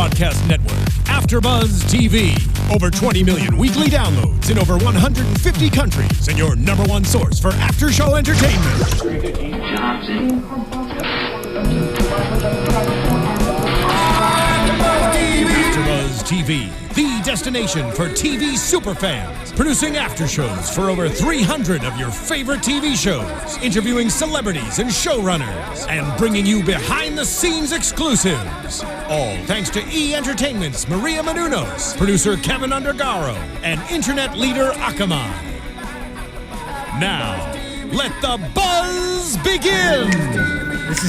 broadcast network, AFTERBUZZ TV. Over 20 million weekly downloads in over 150 countries, and your #1 source for after-show entertainment. AFTERBUZZ TV, the destination for TV superfans, producing after-shows for over 300 of your favorite TV shows, interviewing celebrities and showrunners, and bringing you behind-the-scenes exclusives. All thanks to E! Entertainment's Maria Menounos, producer Kevin Undergaro, and internet leader Akamai. Now, let the buzz begin!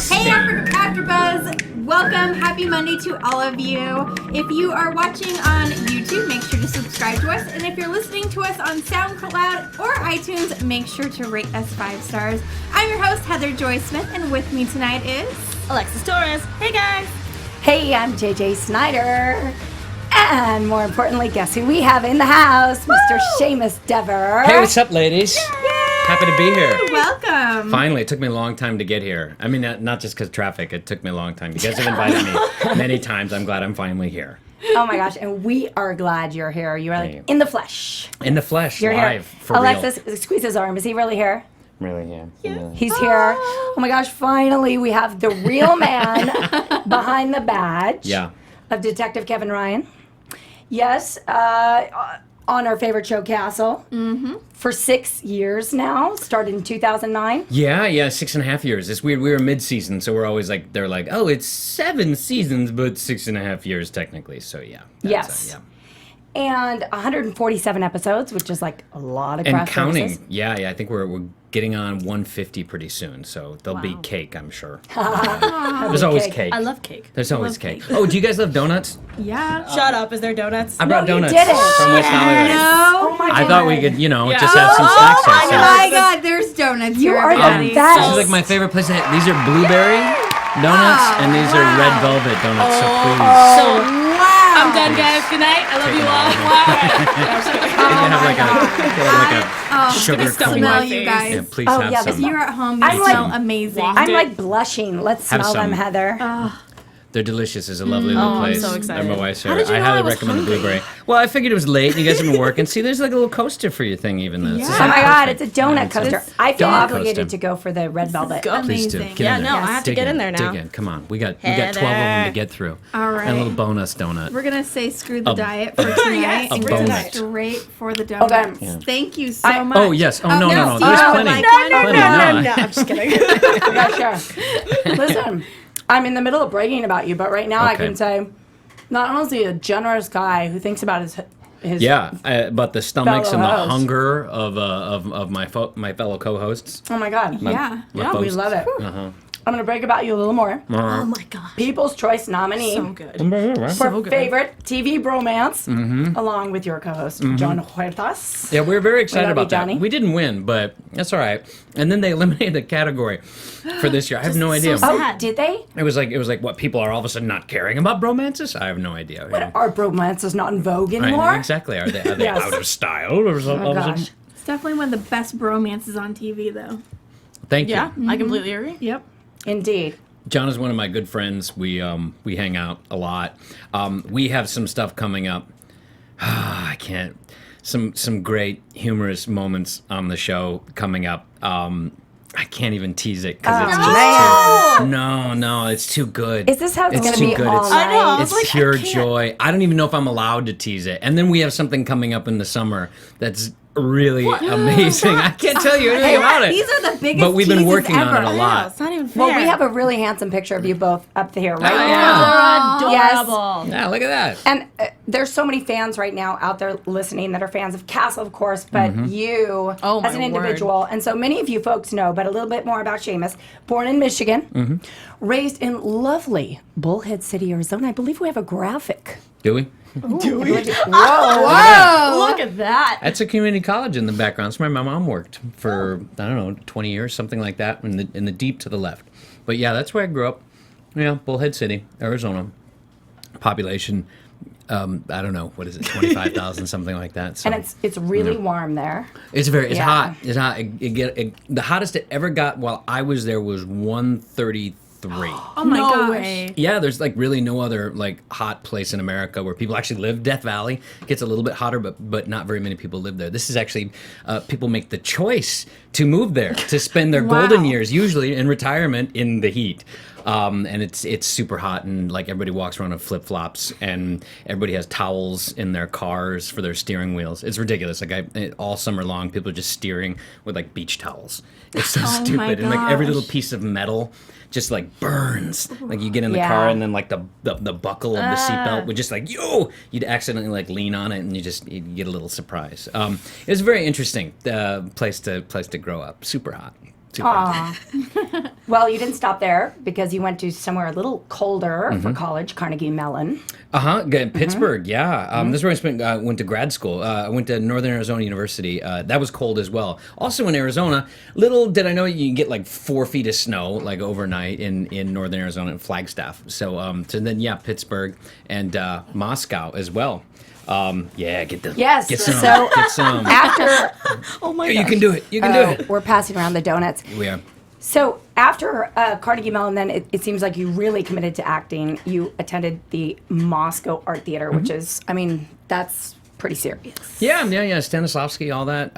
Hey, AfterBuzz! Welcome, happy Monday to all of you. If you are watching on YouTube, make sure to subscribe to us. And if you're listening to us on SoundCloud or iTunes, make sure to rate us 5 stars. I'm your host, Heather Joy Smith, and with me tonight is Alexis Torres. Hey, guys. Hey, I'm JJ Snyder. And more importantly, guess who we have in the house? Woo! Mr. Seamus Dever. Hey, what's up, ladies? Yay! Happy to be here. Welcome. Finally, it took me a long time to get here. I mean, not just because traffic. It took me a long time. You guys have invited me many times. I'm glad I'm finally here. Oh my gosh, and we are glad you're here. You are like in the flesh. In the flesh, You're live, here. for Alexis, real. squeeze his arm. Is he really here? Really, yeah. He's here. Oh my gosh, finally we have the real man behind the badge of Detective Kevin Ryan. Yes, on our favorite show, Castle, for 6 years now, started in 2009. Yeah, 6.5 years. It's weird. We were mid-season, so we're always like, they're like, oh, it's 7 seasons, but 6.5 years technically. So yeah. Yes. And 147 episodes, which is like a lot of And craft counting. services. Yeah. I think we're getting on 150 pretty soon, so there'll be cake, I'm sure. There's always cake. I love cake. There's always cake. Oh, do you guys love donuts? Yeah. Shut up. Is there donuts? I brought donuts you didn't. from West Hollywood. Oh my god. I thought we could, just have some snacks. Oh here, so- my god, there's donuts You here. are everybody. the best. This is like my favorite place. These are blueberry donuts, and these are red velvet donuts. So please, Wow. I'm done, guys. Good night. I love you all. they have like a sugar stuck cone. in my Smell you face. guys. Yeah, please Oh, have yeah, some. If you're at home, you I'm smell like- amazing. I'm like blushing. Let's Have smell them, some. Heather. They're delicious. It's a lovely little I'm place. so excited. I'm my wife's here. How did you I know highly I was recommend the hungry? blueberry. Well, I figured it was late, and you guys have been working. See, there's like a little coaster for your thing, even. This is Oh my god, perfect. it's a donut it's a coaster. I feel donut obligated coaster. to go for the red velvet. Please do. Amazing. Get Yeah, in no, there. I have to Dig get in there now. Dig in. Come on. We got 12 of them to Heather. get through. All right. And a little bonus donut. We're gonna say screw the A- diet for tonight. a We're gonna bonus. straight for the donuts. Okay. Thank you so much. Oh, yes. Oh, no. no, There's you plenty. would like one? Plenty, No, I'm just kidding. Yeah, sure. Listen, I'm in the middle of bragging about you, but right now I Okay. can say, not only is he a generous guy who thinks about his Yeah, but the stomachs and the Fellow host. hunger of my fellow co-hosts. Oh my god. Yeah. My Yeah, we hosts. love it. Uh-huh. I'm gonna brag about you a little more. Oh my gosh. People's Choice nominee So good. for So good. favorite TV bromance, along with your co-host John Huertas. Yeah, we were very excited love you, about that. Johnny. We didn't win, but that's all right. And then they eliminated the category for this year. I have no idea. so Oh, sad. did they? It was like what, people are all of a sudden not caring about bromances? I have no idea. Yeah. Are bromances not in vogue Right, anymore? exactly. Are they Yes. out of style or something? Oh gosh. It's definitely one of the best bromances on TV, though. Thank you. Yeah, I completely agree. Yep. Indeed. John is one of my good friends. We hang out a lot. We have some stuff coming up. I can't. Some great humorous moments on the show coming up. I can't even tease it because it's just too. No, it's too good. Is this how it's gonna too be good. all It's, night? I know. I was it's like, pure I can't. joy. I don't even know if I'm allowed to tease it. And then we have something coming up in the summer that's really amazing. I can't tell you anything about it. These are the biggest But we've been teases working on ever. it a lot. It's not even fair. Well, we have a really handsome picture of you both up here right Oh, now. You're Yes. adorable. Yeah, look at that. And there's so many fans right now out there listening that are fans of Castle, of course, but you Oh, my as an individual. And so many of you folks know, but a little bit more about Seamus. Born in Michigan, raised in lovely Bullhead City, Arizona. I believe we have a graphic. Do we? Whoa! Look at that. That's a community college in the background. That's where my mom worked for, I don't know, 20 years, something like that, in the deep to the left. But yeah, that's where I grew up. Yeah, Bullhead City, Arizona. Population, I don't know, what is it, 25,000, something like that. So, And it's really warm there. it's Yeah. hot. It's hot. The hottest it ever got while I was there was 133 3. Oh my no gosh. way. Yeah, there's like really no other like hot place in America where people actually live. Death Valley gets a little bit hotter, but not very many people live there. This is actually people make the choice to move there to spend their golden years, usually in retirement, in the heat. And it's super hot, and like everybody walks around in flip flops, and everybody has towels in their cars for their steering wheels. It's ridiculous. Like all summer long, people are just steering with like beach towels. It's so stupid, and like every little piece of metal just like burns. Like you get in the car, and then like the buckle of the seatbelt would just like you'd accidentally like lean on it, and you get a little surprise. It was a very interesting place to grow up. Super hot. Well, you didn't stop there because you went to somewhere a little colder for college, Carnegie Mellon. Pittsburgh, yeah. This is where I went to grad school. I went to Northern Arizona University. That was cold as well. Also in Arizona, little did I know you can get like 4 feet of snow like overnight in Northern Arizona in Flagstaff. So then Pittsburgh and Moscow as well. Get some. After Oh my you god. can do it. You can do it. we're passing around the donuts. We are. So after Carnegie Mellon, then it seems like you really committed to acting. You attended the Moscow Art Theater, which is, I mean, that's pretty serious. Yeah. Stanislavski, all that.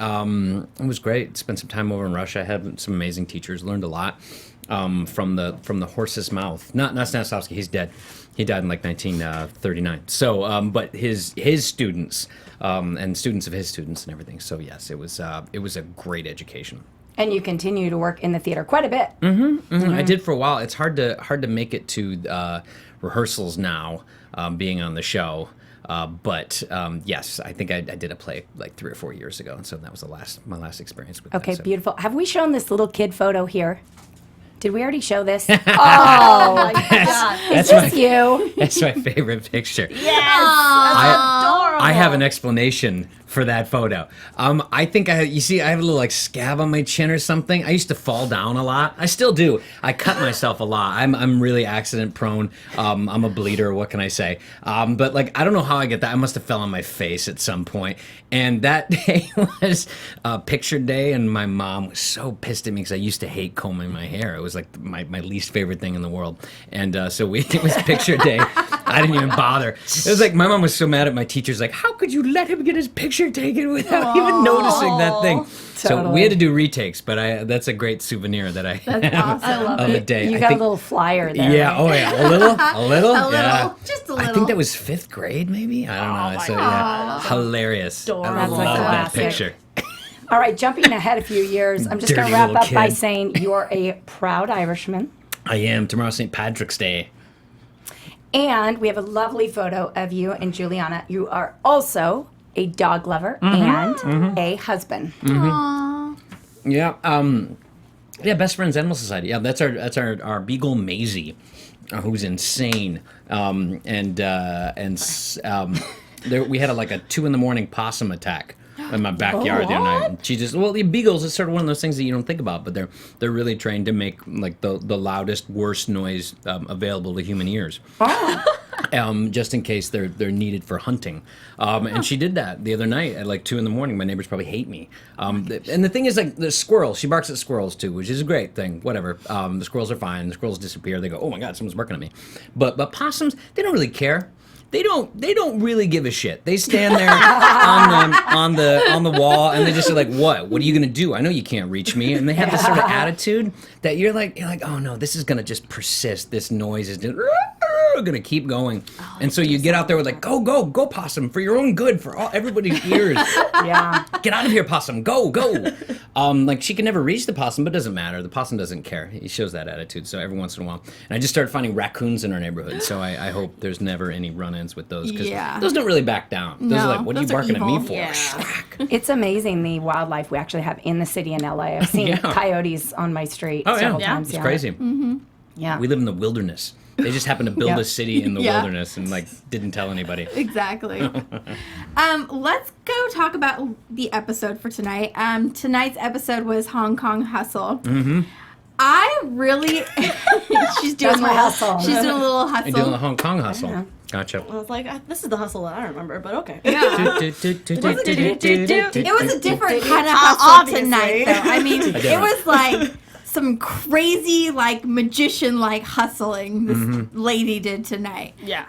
It was great. Spent some time over in Russia. Had some amazing teachers. Learned a lot from the horse's mouth. Not Stanislavski. He's dead. He died in like 1939. So, but his students and students of his students and everything. So yes, it was a great education. And you continue to work in the theater quite a bit. I did for a while. It's hard to make it to rehearsals now, being on the show. But yes, I think I did a play like 3 or 4 years ago, and so that was my last experience with Okay, that. So. beautiful. Have we shown this little kid photo here? Did we already show this? Oh my god. Is this you? That's my favorite picture. Yes. That's adorable. I have an explanation for that photo. I think I have a little like scab on my chin or something. I used to fall down a lot. I still do. I cut myself a lot. I'm really accident prone. I'm a bleeder. What can I say? But like I don't know how I get that. I must have fell on my face at some point. And that day was picture day, and my mom was so pissed at me because I used to hate combing my hair. It was like my least favorite thing in the world. And so it was picture day. I didn't even bother. It was like my mom was so mad at my teachers. Like, how could you let him get his picture taken without even noticing that thing? So we had to do retakes, but that's a great souvenir that I have of the day. You got a little flyer there. Yeah. Right? Oh yeah. A little. Yeah. Just a little. I think that was 5th grade, maybe. I don't know. So yeah, hilarious. I Adorable. love that classic. picture. All right, jumping ahead a few years, I'm just going Dirty to wrap little up by kid. saying you're a proud Irishman. I am. Tomorrow's St. Patrick's Day. And we have a lovely photo of you and Juliana. You are also a dog lover and a husband. Yeah. Best Friends Animal Society. Yeah, that's our beagle Maisie, who's insane. We had a 2 a.m. possum attack in my backyard the other night. And she the beagles is sort of one of those things that you don't think about, but they're really trained to make like the loudest, worst noise available to human ears. Just in case they're needed for hunting. And she did that the other night at like 2 a.m. My neighbors probably hate me. And the thing is, like, the squirrels, she barks at squirrels too, which is a great thing, whatever. The squirrels are fine. The squirrels disappear. They go, oh my God, someone's barking at me. But possums, they don't really care. They don't really give a shit. They stand there on the wall, and they just are like, what are you gonna do? I know you can't reach me. And they have this sort of attitude that you're like, oh no, this is gonna just persist. This noise is just gonna keep going. And so you get out there with like, go possum, for your own good, for everybody's ears. Yeah. Get out of here, possum. Go. Like she can never reach the possum, but it doesn't matter. The possum doesn't care. He shows that attitude. So every once in a while, and I just started finding raccoons in our neighborhood. So I hope there's never any run-ins with those, because those don't really back down. Those are like, what are you barking at me for? Yeah. It's amazing the wildlife we actually have in the city in LA. I've seen coyotes on my street several times. It's crazy. Yeah. We live in the wilderness. They just happened to build a city in the wilderness and like didn't tell anybody. Exactly. Let's go talk about the episode for tonight. Tonight's episode was Hong Kong Hustle. Mm-hmm. I really, she's doing my hustle. She's doing a little hustle. You're doing the Hong Kong hustle. Yeah. Gotcha. I was like, this is the hustle that I remember, but okay. Yeah. It It was a different kind of hustle Obviously. tonight, though. I mean, it was like some crazy, like, magician-like hustling this lady did tonight. Yeah.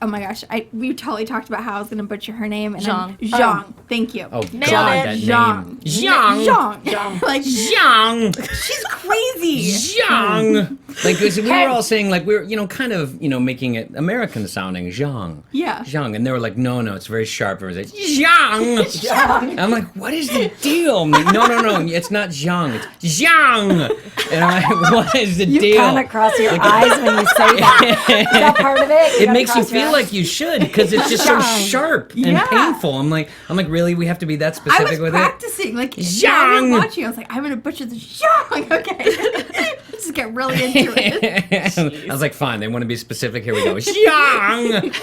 Oh my gosh, we totally talked about how I was going to butcher her name. And Zhang. Zhang. Thank you. Oh, Nailed God, it. that Zhang. name. Zhang. Like, Zhang. she's crazy. Zhang. Like, 'cause we were all saying, like, we were, kind of, making it American sounding. Zhang. Yeah. Zhang. And they were like, no, it's very sharp. Everyone's like, Zhang. I'm like, what is the deal? I'm like, no, it's not Zhang. It's Zhang. And I'm like, what is the deal? You kind of cross your eyes when you say that. Is that part of it? It makes you feel like you should, because it's just so sharp and painful. I'm like, really? We have to be that specific with practicing, like, Zhang. while we were watching, I was like, I'm going to butcher the Zhang. Okay. Just get really into it. I was like, fine, they want to be specific. Here we go. Zhang.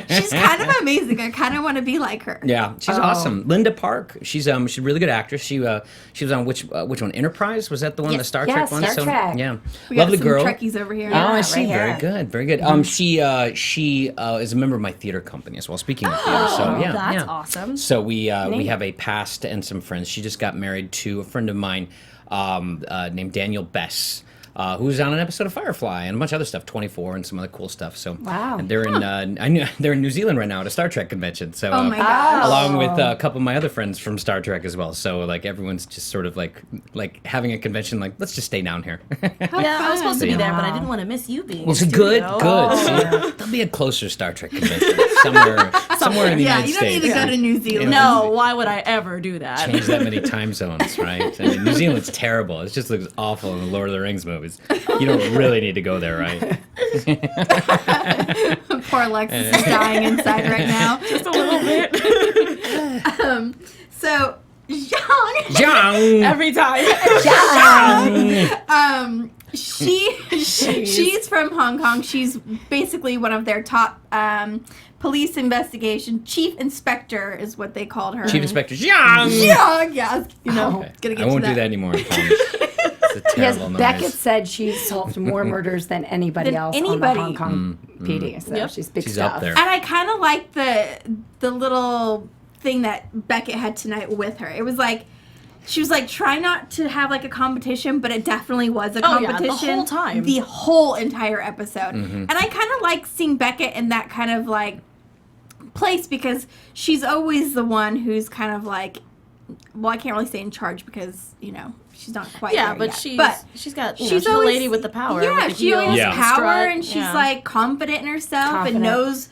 She's kind of amazing. I kind of want to be like her. Yeah, she's awesome. Linda Park. She's a really good actress. She was on which one? Enterprise? Was that the one? The Star Trek one? Star Trek. Yeah, We lovely got some girl. Trekkies over here. Oh, I see. right Very here. good. Very good. She is a member of my theater company as well. Speaking of theater, so yeah, That's yeah. awesome. So we have a past and some friends. She just got married to a friend of mine named Daniel Bess. Who was on an episode of Firefly and a bunch of other stuff, 24 and some other cool stuff. So Wow. and they're in they're in New Zealand right now at a Star Trek convention. So Oh my gosh. along with a couple of my other friends from Star Trek as well. So like everyone's just sort of like having a convention. Like, let's just stay down here. Yeah, I was supposed to be there, but I Wow. didn't want to miss you being. Well, in so good. studio. See, there'll be a closer Star Trek convention somewhere in the Yeah, United you don't States. need to go to New Zealand. No, why would I ever do that? Change that many time zones, right? I mean, New Zealand's terrible. It just looks awful in the Lord of the Rings movies. You don't really need to go there, right? Poor Alexis is dying inside right now. Just a little bit. So, Zhang, Young. Every time. she's from Hong Kong. She's basically one of their top police investigation chief inspector is what they called her. Chief Inspector Young. Yeah, yes, Okay. gonna get I won't to do that anymore. I promise. It's a Yes, terrible noise. Beckett said she's solved more murders than anybody Than else anybody. on the Hong Kong PD. So Yep. she's big She's stuff. up there. And I kind of like the little thing that Beckett had tonight with her. It was like she was like trying not to have like a competition, but it definitely was a Oh, yeah, competition the whole time. the whole entire episode. Mm-hmm. And I kind of like seeing Beckett in that kind of like place because she's always the one who's kind of like, well, I can't really say in charge because she's not quite Yeah, there but yet. she's got she's she's the always- lady with the power. Yeah, with the she always heels has Yeah. and power, strut. and she's Yeah. like confident in herself Confident. and knows,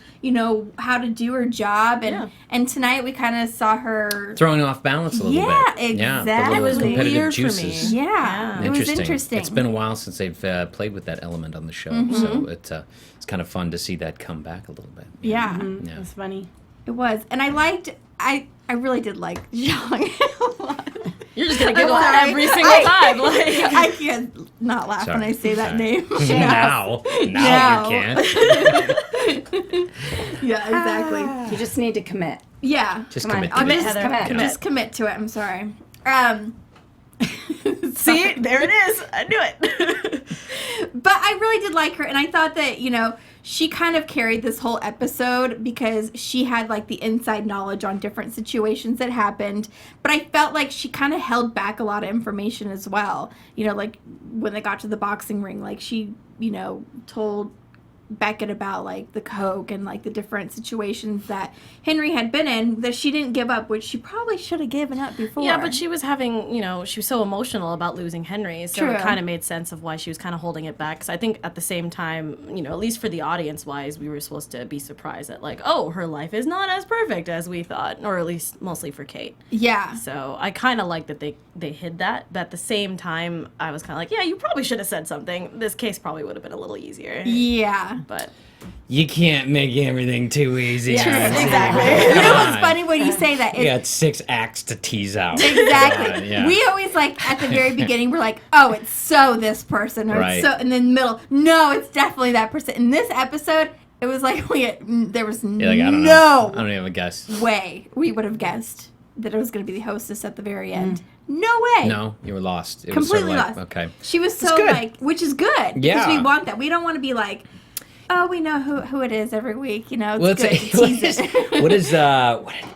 how to do her job. And Yeah. and tonight we kind of saw her. Throwing off balance a little Yeah, bit. Yeah, exactly. the It was little competitive weird for me. juices. Yeah, it was interesting. It's been a while since they've played with that element on the show, so it's kind of fun to see that come back a little bit. Yeah, Yeah. That's funny. it was, and I really did like Zhang a lot. You're just gonna giggle sorry. every single time. Like, I can't not laugh when Sorry. I say that Sorry. name. Now Now. you can. Yeah, exactly. You just need to commit. Yeah, Just Come on, commit to commit, it. Heather. Commit. Commit. just commit to it. I'm sorry. see, there it is. I knew it. But I really did like her, and I thought that, she kind of carried this whole episode because she had, like, the inside knowledge on different situations that happened. But I felt like she kind of held back a lot of information as well. Like, when they got to the boxing ring, like, she, told Beckett about, like, the coke and, like, the different situations that Henry had been in that she didn't give up, which she probably should have given up before. Yeah, but she was having, she was so emotional about losing Henry, so True. it kind of made sense of why she was kind of holding it back. Because I think at the same time, at least for the audience-wise, we were supposed to be surprised that, like, oh, her life is not as perfect as we thought, or at least mostly for Kate. Yeah. So I kind of like that they hid that, but at the same time, I was kind of like, yeah, you probably should have said something. This case probably would have been a little easier. Yeah. But You can't make everything too easy. exactly. You know what's funny when you say that? You got 6 acts to tease out. Exactly. Yeah. We always at the very beginning, we're like, oh, it's so this person, or Right. it's so, and then middle, no, it's definitely that person. In this episode, it was like there was You're like, I don't know. I no don't even guess. way we would have guessed that it was going to be the hostess at the very end. No way. No, you were lost. It Completely was sort of lost. like, okay. She was so good. which is good. Yeah. Because we want that. We don't want to be like, Oh, we know who it is every week. You know, Well, it's good to tease it.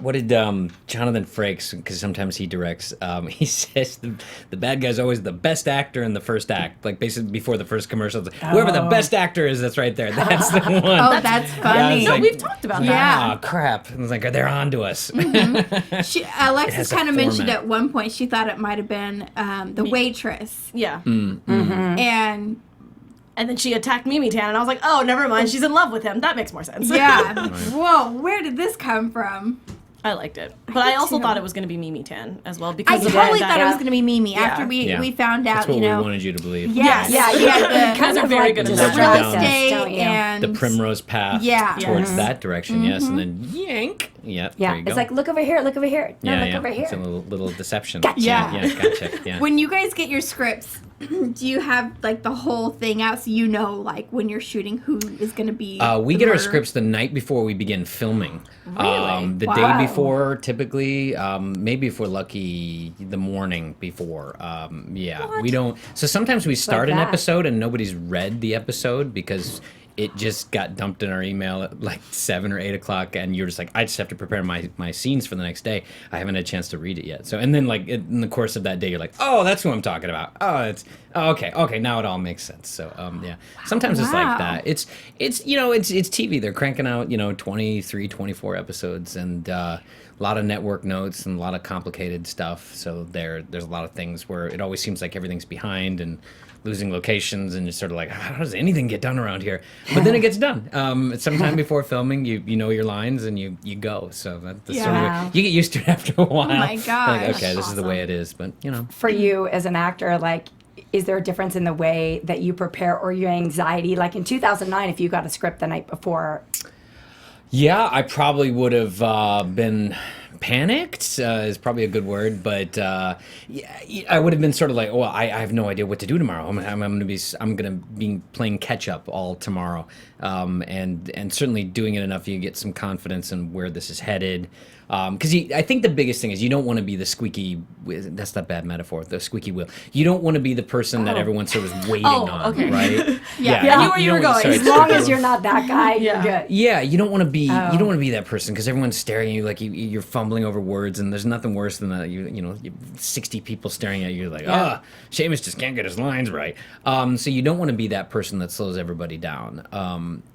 what did Jonathan Frakes, because sometimes he directs, he says the bad guy's always the best actor in the first act, like basically before the first commercial. It's like, whoever the best actor is, that's right there. That's the one. Oh, that's funny. No, we've talked about that. Yeah. Oh, crap. I was like, they're on to us. Alexis a kind of mentioned format. at one point she thought it might have been the waitress. Yeah. And And then she attacked Mimi Tan, and I was like, oh, never mind. She's in love with him. That makes more sense. yeah. Whoa, where did this come from? I liked it. But I also thought it was going to be Mimi Tan as well. I Because of totally that. thought it was going to be Mimi after Yeah. we found out, That's what you we know. wanted you to believe. Yes. Yeah, you guys kind are of very like good at The that. real Down. estate Don't you? and The primrose path Yeah. towards Yes. that direction, yes, and then yank. Yep, Yeah, there you go. it's like, look over here, look over here. No, yeah, look yeah. over here. It's a little deception. Gotcha. Yeah, gotcha. Yeah. when you guys get your scripts, do you have like the whole thing out so you know like when you're shooting who is going to be We the get our murderer? scripts the night before we begin filming. Really? The Wow. day before, typically, maybe if we're lucky, the morning before. We don't. So sometimes we start an that. episode and nobody's read the episode because it just got dumped in our email at like 7 or 8 o'clock, and you're just like, I just have to prepare my scenes for the next day. I haven't had a chance to read it yet. So, and then like in the course of that day, you're like, oh, that's who I'm talking about. Okay, now it all makes sense. So, sometimes it's like Wow. that. It's TV. They're cranking out 23, 24 episodes, and a lot of network notes and a lot of complicated stuff. So there's a lot of things where it always seems like everything's behind and losing locations, and you're sort of like, how does anything get done around here? But then it gets done. Sometime before filming, you know your lines and you go. So that's sort Yeah. of you get used to it after a while. my Like, gosh. okay, this is the way it is. But For you as an actor, like, is there a difference in the way that you prepare or your anxiety? Like in 2009, if you got a script the night before, yeah, I probably would have been panicked. Is probably a good word, but I would have been sort of like, well, I have no idea what to do tomorrow. I'm gonna be playing catch up all tomorrow, and certainly doing it enough, you get some confidence in where this is headed. Because I think the biggest thing is you don't want to be the squeaky. That's not a bad metaphor. The squeaky wheel. You don't want to be the person that everyone sort of is waiting on, okay. right? Yeah. I knew where you were don't- going. sorry, as long as you're not that guy, Yeah. you're good. yeah, you don't want to be you don't want to be that person because everyone's staring at you like you're fumbling over words, and there's nothing worse than that. You 60 people staring at you like, Seamus just can't get his lines right. So you don't want to be that person that slows everybody down.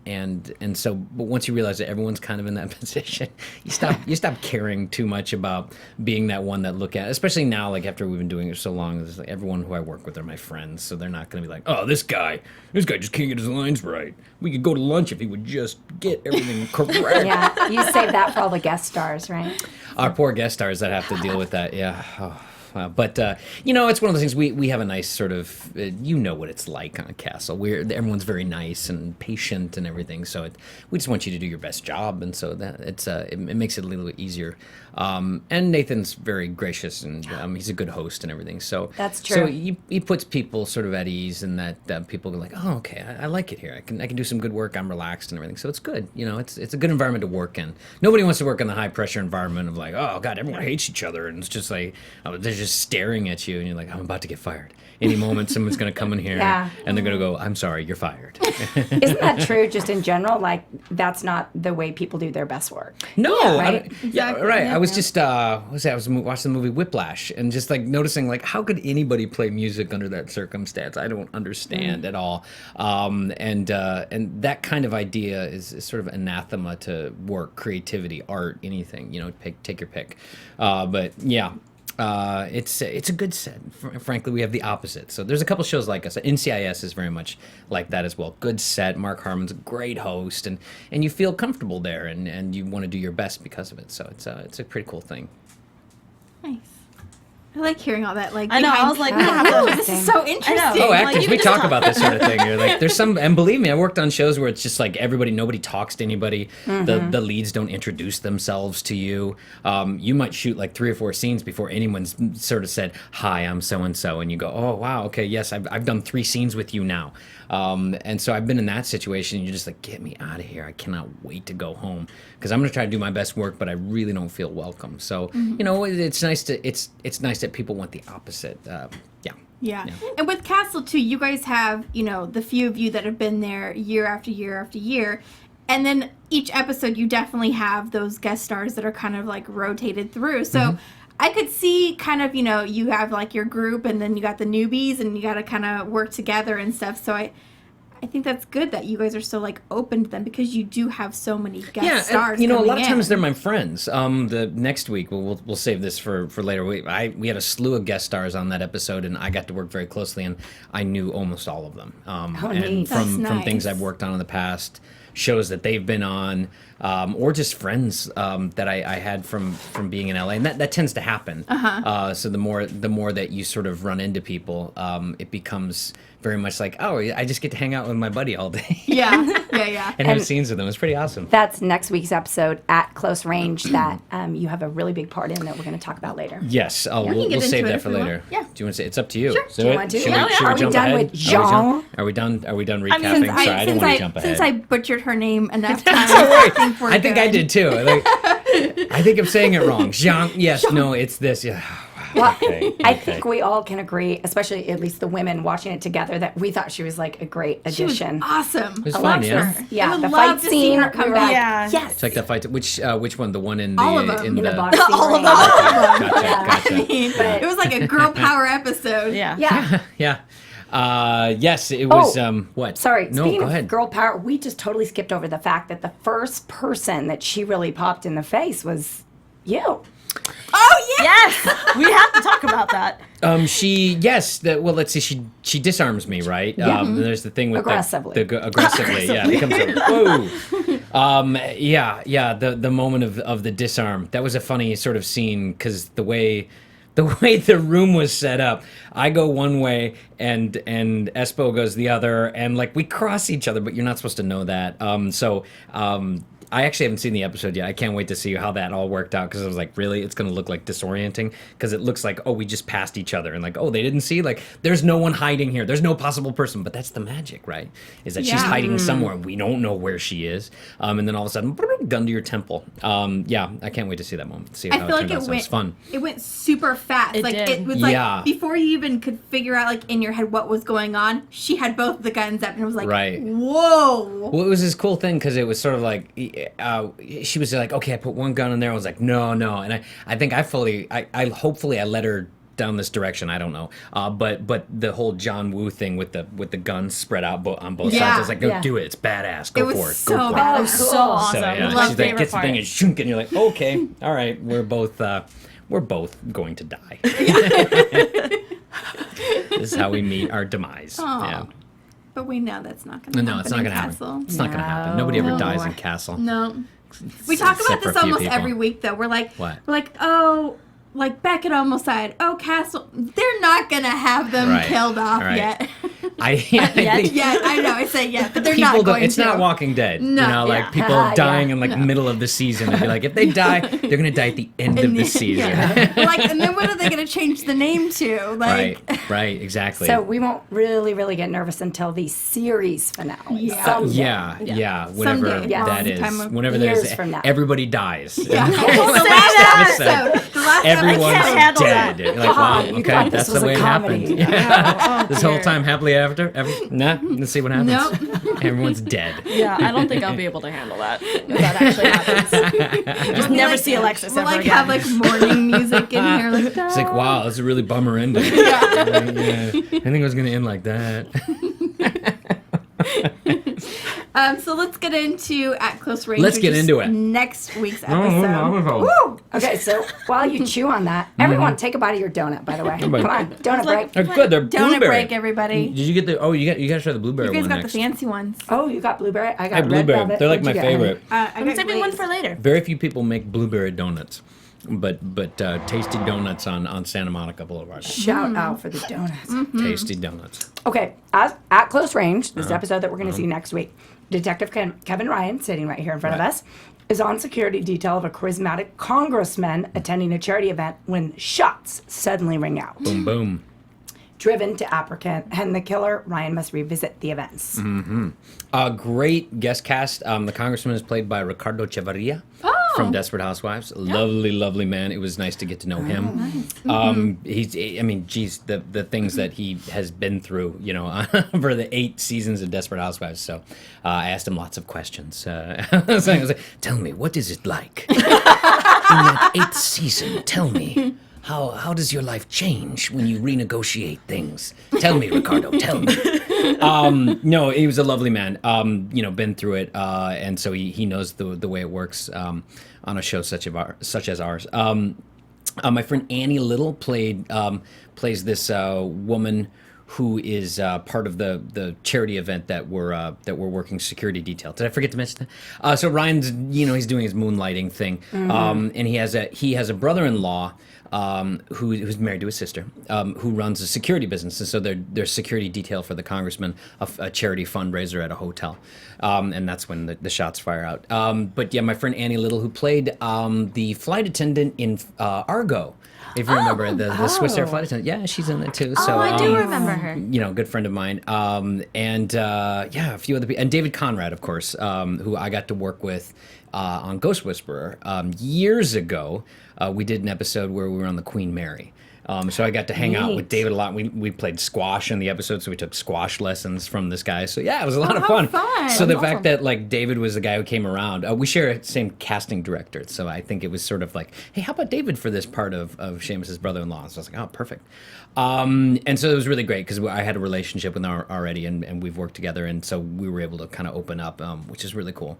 And so, but once you realize that everyone's kind of in that position, you stop caring too much about being that one that look at, especially now, like after we've been doing it so long, it's like everyone who I work with are my friends, so they're not going to be like, oh, this guy just can't get his lines right. We could go to lunch if he would just get everything correct. Yeah, you save that for all the guest stars, right? Our poor guest stars that have to deal with that, yeah. Oh. But it's one of those things. We have a nice sort of what it's like on a castle. Everyone's very nice and patient and everything. So we just want you to do your best job, and so that it makes it a little bit easier. And Nathan's very gracious, and he's a good host and everything. So That's true. So he puts people sort of at ease, and that people go like, oh, okay, I like it here. I can do some good work. I'm relaxed and everything. So it's good. It's a good environment to work in. Nobody wants to work in the high pressure environment of like, oh God, everyone hates each other, and it's just like they're just staring at you, and you're like, I'm about to get fired. Any moment, someone's going to come in here, Yeah. and they're going to go, I'm sorry, you're fired. Isn't that true just in general? Like, that's not the way people do their best work. No, right? Exactly. right. Yeah, I was just I was watching the movie Whiplash, and just like noticing like how could anybody play music under that circumstance? I don't understand at all. And that kind of idea is sort of anathema to work, creativity, art, anything. Take your pick. But yeah. It's a good set. Frankly, we have the opposite. So there's a couple shows like us. NCIS is very much like that as well. Good set. Mark Harmon's a great host, and you feel comfortable there, and you want to do your best because of it. So it's a pretty cool thing. Nice. I like hearing all that. Like I know. I was like, oh, this is so interesting. Oh, Like, actors, you we just talk talk. about this sort of thing. You're like, there's some, and believe me, I worked on shows where it's just like nobody talks to anybody. The leads don't introduce themselves to you. You might shoot like 3 or 4 scenes before anyone's sort of said, hi, I'm so-and-so. And you go, oh, wow, okay, yes, I've done 3 scenes with you now. And so I've been in that situation, and you're just like, get me out of here. I cannot wait to go home because I'm going to try to do my best work, but I really don't feel welcome. So, it's nice that people want the opposite. Yeah. Yeah. And with Castle, too, you guys have, the few of you that have been there year after year after year. And then each episode, you definitely have those guest stars that are kind of like rotated through. So I could see kind of, you have like your group and then you got the newbies and you got to kind of work together and stuff. So I think that's good that you guys are so like open to them because you do have so many guest stars. And, a lot of times they're my friends. The next week we'll save this for later. We had a slew of guest stars on that episode, and I got to work very closely, and I knew almost all of them. And from things I've worked on in the past, shows that they've been on, or just friends that I had from being in LA, and that tends to happen. So the more that you sort of run into people, it becomes very much like, oh, I just get to hang out with my buddy all day. Yeah. and have scenes with them. It's pretty awesome. That's next week's episode at Close Range that you have a really be part in that we're going to talk about later. Yes, we'll save that for later. Yeah. Do you want to say it's up to you? Sure. Do you want to? Should Are we jump done ahead? with Jean? Are we done recapping? Sorry, I don't want to jump ahead. Since I butchered her name enough times, I think I did too. I think I'm saying it wrong. Jean. Yes. Jean. No. It's this. Yeah. Well, I think we all can agree, especially at least the women watching it together, that we thought she was like a great addition. She was awesome. It was fun, yeah. Yeah, I would the love fight to see scene. her come we were back. like, Yeah. yes. It's like the fight. Which one? The one in the All of them. in the the boxing All of ring. them. Gotcha. I mean, it was like a girl power episode. Yeah. Yeah. Yeah. Yes, it was. What? Sorry. No, Speaking go of ahead. girl power, we just totally skipped over the fact that the first person that she really popped in the face was you. Oh yeah. Yes, we have to talk about that. Well, let's see. She disarms me, right? Yeah. There's the thing with Aggressively. aggressively. Yeah. It comes out, whoa. The moment of the disarm. That was a funny sort of scene because the way the room was set up, I go one way and Espo goes the other, and like we cross each other, but you're not supposed to know that. I actually haven't seen the episode yet. I can't wait to see how that all worked out because I was like, really? It's going to look like disorienting because it looks like, oh, we just passed each other and like, oh, they didn't see? Like, there's no one hiding here. There's no possible person. But that's the magic, right? Is that she's hiding somewhere. We don't know where she is. And then all of a sudden, gun to your temple. I can't wait to see that moment. See how I feel like it was fun. It went super fast. It was like before you even could figure out like in your head what was going on, she had both the guns up and it was like, whoa. Well, it was this cool thing because it was sort of like she was like, okay, I put one gun in there. I was like, no, and I think I hopefully I led her down this direction. I don't know, but the whole John Woo thing with the guns spread out on both sides. I was like, go do it. It's badass. Go for it. So go for bad. it. It was so awesome. So, yeah. Love She's like, favorite gets the part. thing and shunk, and you're like, okay, all right, we're both going to die. This is how we meet our demise. Aww. Yeah. But we know that's not going to happen. No, it's not going to happen. It's not going to happen. Nobody ever dies in Castle. No. We talk about Except for this a few almost people. every week, though. We're like, What? oh, like Beckett almost died. Oh, Castle, they're not going to have them killed off yet. I think Yeah, I know. I say yet, but they're people not don't. going It's to. not Walking Dead. No. Like people dying in like middle of the season. And be like, if they die, they're gonna die at the end of the season. Like, and then what are they going to change the name to? Like, right, exactly. So we won't really get nervous until the series finale. Yeah. Someday. Whenever Someday. that Yes. is. Whenever Years there's from now. everybody dies. Yeah. Don't the say last that. episode. The last Everyone's can't handle dead. that. Like, wow, You okay, thought that's this was the way a it comedy. happened. This whole time, happily ever? Nah, let's see what happens. Nope. Everyone's dead. Yeah, I don't think I'll be able to handle that. If that actually happens. Just never see Alexis We'll ever like again. have like morning music in here. Like, It's like, wow, that's a really bummer ending. Yeah. I think it was going to end like that. So let's get into At Close Range. Let's which get is into it. Next week's episode. Woo! Okay, so while you chew on that, everyone take a bite of your donut, by the way. Come on, donut break. They're good. They're Donut blueberry. break, everybody. Did you get the? Oh, you got to try the blueberry You guys one got next. the fancy ones. Oh, you got blueberry? I I got have red blueberry. velvet. They're like What'd my you get, honey? favorite. I I'm got saving one for later. Very few people make blueberry donuts, but tasty donuts on Santa Monica Boulevard. Shout out for the donuts. Tasty donuts. Okay, at Close Range, this episode that we're going to see next week, Detective Kevin Ryan, sitting right here in front of us, is on security detail of a charismatic congressman attending a charity event when shots suddenly ring out. Boom, boom. Driven to apprehend the killer, Ryan must revisit the events. Great guest cast. The congressman is played by Ricardo Chavarria. from Desperate Housewives. Lovely man. It was nice to get to know him. Nice. The things that he has been through, over the 8 seasons of Desperate Housewives. So I asked him lots of questions. So I was like, tell me, what is it like in that 8th season? Tell me. How does your life change when you renegotiate things? Tell me, Ricardo, tell me. No, he was a lovely man, been through it, and so he knows the way it works on a show such as ours. My friend Annie Little plays this woman who is part of the charity event that we're working security detail. Did I forget to mention that? So Ryan's, he's doing his moonlighting thing, and he has a brother-in-law who's married to his sister, who runs a security business, and so they're security detail for the congressman, a charity fundraiser at a hotel, and that's when the shots fire out. But yeah, my friend Annie Little, who played the flight attendant in Argo. If you remember the Swiss Air flight attendant, yeah, she's in there too. So I do remember her. Good friend of mine, and a few other people, and David Conrad, of course, who I got to work with on Ghost Whisperer years ago. We did an episode where we were on the Queen Mary. So I got to hang out with David a lot. We played squash in the episode, so we took squash lessons from this guy. So yeah, it was a lot of fun. So the fact that David was the guy who came around, we share the same casting director. So I think it was sort of like, hey, how about David for this part of Seamus's brother-in-law? So I was like, oh, perfect. And so it was really great because I had a relationship with him already, and we've worked together, and so we were able to kind of open up, which is really cool.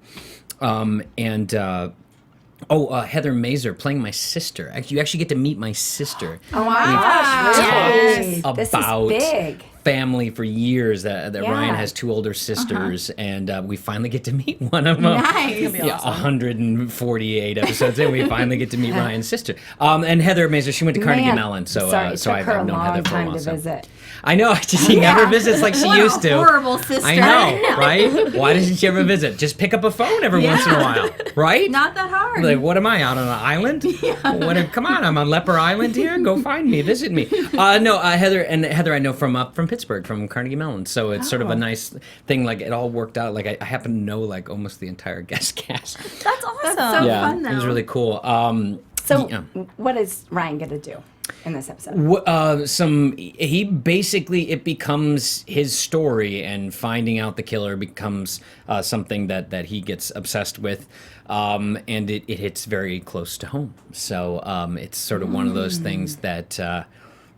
Heather Mazer playing my sister. You actually get to meet my sister. Oh my gosh, really? About this is big. Family for years that Ryan has 2 older sisters, and we finally get to meet one of them. Nice. Yeah, 148 episodes in, we finally get to meet Ryan's sister. And Heather Mazer, she went to Carnegie Mellon, so I've known Heather for a while. Visit. I know, she never visits like she used to. Horrible sister. I know, right? Why doesn't she ever visit? Just pick up a phone every once in a while, right? Not that hard. Like, what am I, out on an island? Come on, I'm on Leper Island here. Go find me, visit me. Heather I know from Pittsburgh, from Carnegie Mellon. So it's sort of a nice thing. Like, it all worked out. Like, I happen to know like almost the entire guest cast. That's awesome. That's so fun, though. It was really cool. What is Ryan gonna do in this episode? It becomes his story, and finding out the killer becomes something that he gets obsessed with, and it hits very close to home. So it's sort of one of those things that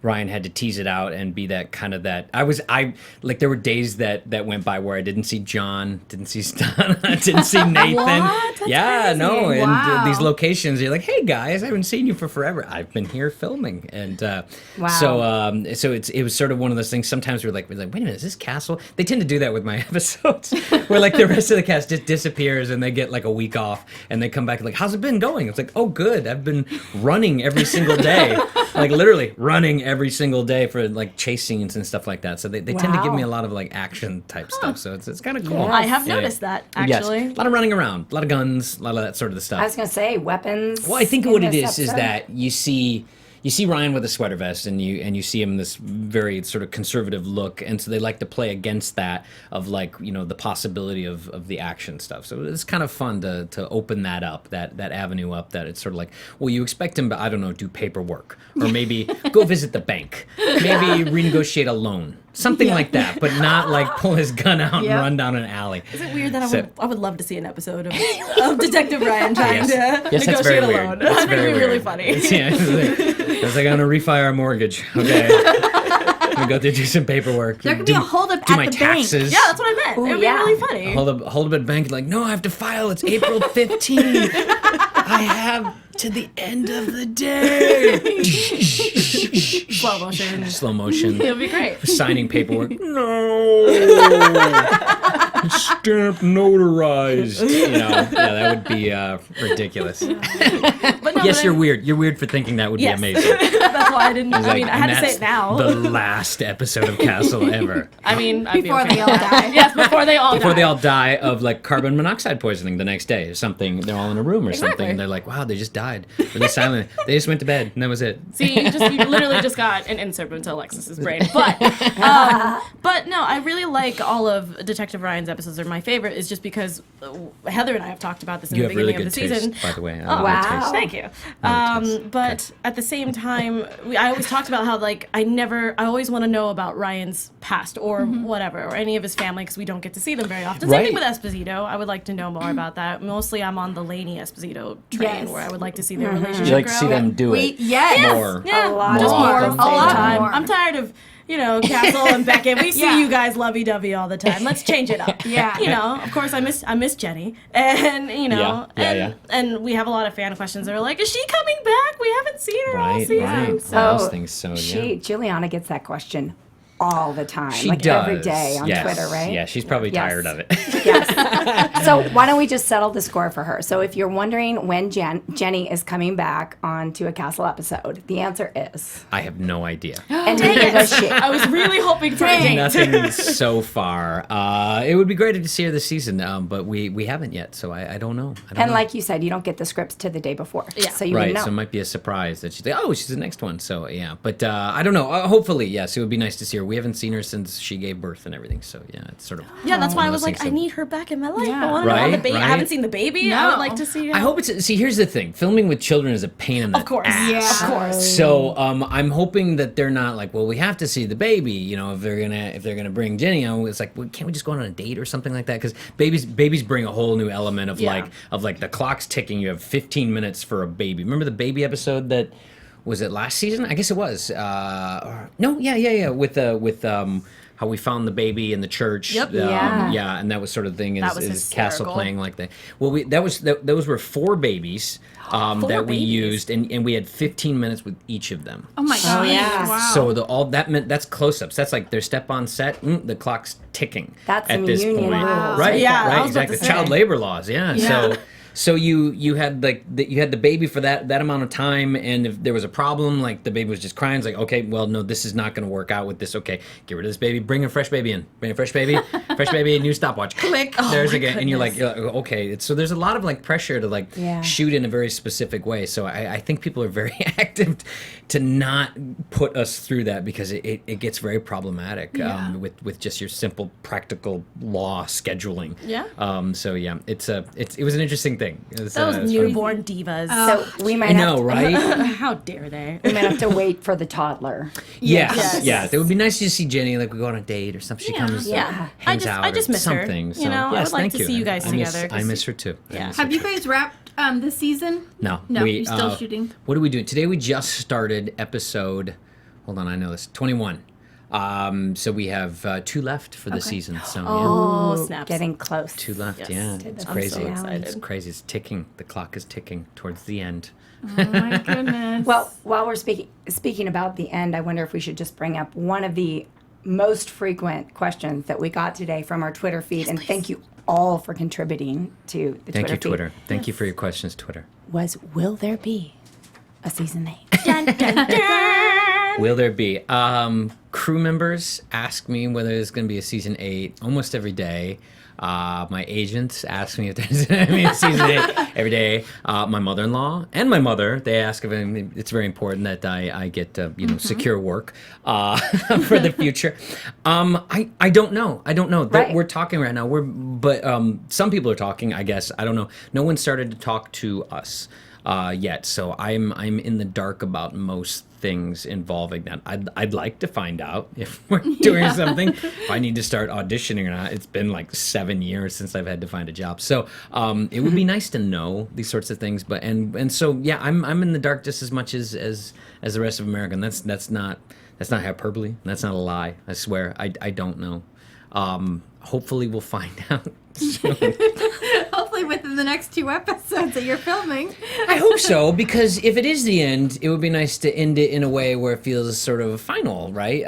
Ryan had to tease it out and be that kind of that. There were days that went by where I didn't see John, didn't see Stana, didn't see Nathan. What? That's crazy. And these locations, you're like, hey guys, I haven't seen you for forever. I've been here filming, and so it was sort of one of those things. Sometimes we're like, wait a minute, is this Castle? They tend to do that with my episodes, where like the rest of the cast just disappears and they get like a week off, and they come back and like, how's it been going? It's like, oh good, I've been running every single day, like literally running every single day for like chase scenes and stuff like that. So they tend to give me a lot of like action type stuff. So it's kind of cool. Yes. I have noticed that actually. Yes. A lot of running around, a lot of guns, a lot of that sort of stuff. I was gonna say weapons. Well, I think what it is that you see Ryan with a sweater vest, and you see him this very sort of conservative look, and so they like to play against that of like the possibility of the action stuff. So it's kind of fun to open that up, that avenue up. That it's sort of like, well, you expect him to, I don't know, do paperwork, or maybe go visit the bank, maybe renegotiate a loan. Something like that, but not like pull his gun out and run down an alley. Is it weird that I would love to see an episode of Detective Ryan trying to negotiate a loan? That's very really funny. It's like, I'm gonna refi our mortgage. Okay. I'm gonna go there, do some paperwork. There could be a holdup at the bank. Taxes. Yeah, that's what I meant. It would be really funny. Hold up at bank, like, no, I have to file. It's April 15th. I have to the end of the day. Slow motion. It'll be great. Signing paperwork. No. Stamp notarized. That would be ridiculous. Yes, you're weird. You're weird for thinking that would be amazing. That's why I didn't. I had to say it now. The last episode of Castle ever. Before they all die. Yes, before they all die. Before they all die of like carbon monoxide poisoning the next day or something. They're all in a room or something. And they're like, wow, they just died. Really silent. They just went to bed and that was it. See, you literally just got an insert into Alexis's brain. But no, I really like all of Detective Ryan's episodes are my favorite is just because Heather and I have talked about this in You the have really beginning of good the season. taste, by the way. Wow. Thank you. But at the same time, I always talked about how like I always want to know about Ryan's past or whatever, or any of his family, because we don't get to see them very often. Same thing with Esposito. I would like to know more about that. Mostly, I'm on the Lainey Esposito train, where I would like to see their relationship. You like to grow. see them do it more. Yeah, A lot just more. more. A All the lot time. more. I'm tired of. Castle and Beckett. We see you guys lovey-dovey all the time. Let's change it up. Of course, I miss Jenny, and and we have a lot of fan questions that are like, is she coming back? We haven't seen her all season. Right. So All those things. So Juliana gets that question all the time, she like does. every day on Twitter, right? Yeah, she's probably tired of it. Yes. So why don't we just settle the score for her? So if you're wondering when Jenny is coming back onto a Castle episode, the answer is I have no idea. and neither does she. I was really hoping for a date. Nothing so far. It would be great to see her this season, but we haven't yet, so I don't know. And like you said, you don't get the scripts to the day before, so you right, wouldn't know. so it might be a surprise that she's like, oh, she's the next one. So yeah, but I don't know. Hopefully, yes, it would be nice to see her. We haven't seen her since she gave birth and everything, so yeah, it's sort of That's why I one of was those like, things I that- need her back in my life. Yeah. I want to know how the Right, baby. I right. haven't seen the baby. I would like to see. I hope it's. See, here's the thing: filming with children is a pain in the Of course. ass. Of course. So I'm hoping that they're not like, well, we have to see the baby. If they're gonna bring Jenny on, it's like, well, can't we just go on a date or something like that? Because babies bring a whole new element of like the clock's ticking. You have 15 minutes for a baby. Remember the baby episode that was it last season? I guess it was. With how we found the baby in the church. Yep. And that was sort of thing. That was is Castle hysterical. playing like that? Well, those were 4 babies that we babies. used, and we had 15 minutes with each of them. Oh my gosh. yeah. Wow. So that meant that's close-ups. That's like their step on set. The clock's ticking. That's at some this union point. rules. Right? Yeah, I Right. was about to Exactly. say. Child labor laws. Yeah. So you had you had the baby for that amount of time, and if there was a problem, like the baby was just crying, it's like, okay, well, no, this is not going to work out with this. Okay, get rid of this baby, bring a fresh baby in, fresh baby, new stopwatch, click, there's again, and you're like, okay. So there's a lot of like pressure to shoot in a very specific way. So I think people are very active to not put us through that because it gets very problematic with just your simple practical law scheduling. Yeah. So yeah, it was an interesting thing. It was, Those newborn divas. So we might I have know, right? How dare they? we might have to wait for the toddler. Yes. Yes. It would be nice to see Jenny, like we go on a date or something. She comes, hangs out, I just or miss her. something. So, You know, I yes, would like thank to see you guys I miss- together, 'cause I miss her too. Yeah. Have you guys wrapped this season? No, No, you're still shooting. What are we doing today? We just started episode. Hold on, I know this. 21. So we have 2 left for the season. So yeah. Oh, snaps. Getting close. 2 left. Yes. Yeah, To it's the crazy. finale. It's crazy. It's ticking. The clock is ticking towards the end. Oh my goodness. Well, while we're speaking about the end, I wonder if we should just bring up one of the most frequent questions that we got today from our Twitter feed, and thank you all for contributing to the Thank Twitter you, feed. Twitter. Thank you for your questions, Twitter. Was will there be a season 8? Will there be? Crew members ask me whether there's going to be a season 8 almost every day. My agents ask me if there's going to be a season 8 every day. My mother-in-law and my mother, they ask if it's very important that I get secure work for the future. I don't know. Right. We're talking right now. But some people are talking. I guess I don't know. No one started to talk to us yet, so I'm in the dark about most things involving that. I'd like to find out if we're doing something, if I need to start auditioning or not. It's been like 7 years since I've had to find a job, so it would be nice to know these sorts of things. But and so yeah, I'm in the dark just as much as the rest of America. And that's not hyperbole. That's not a lie. I swear. I don't know. Hopefully we'll find out soon. Hopefully within the next 2 episodes that you're filming. I hope so, because if it is the end, it would be nice to end it in a way where it feels sort of final, right?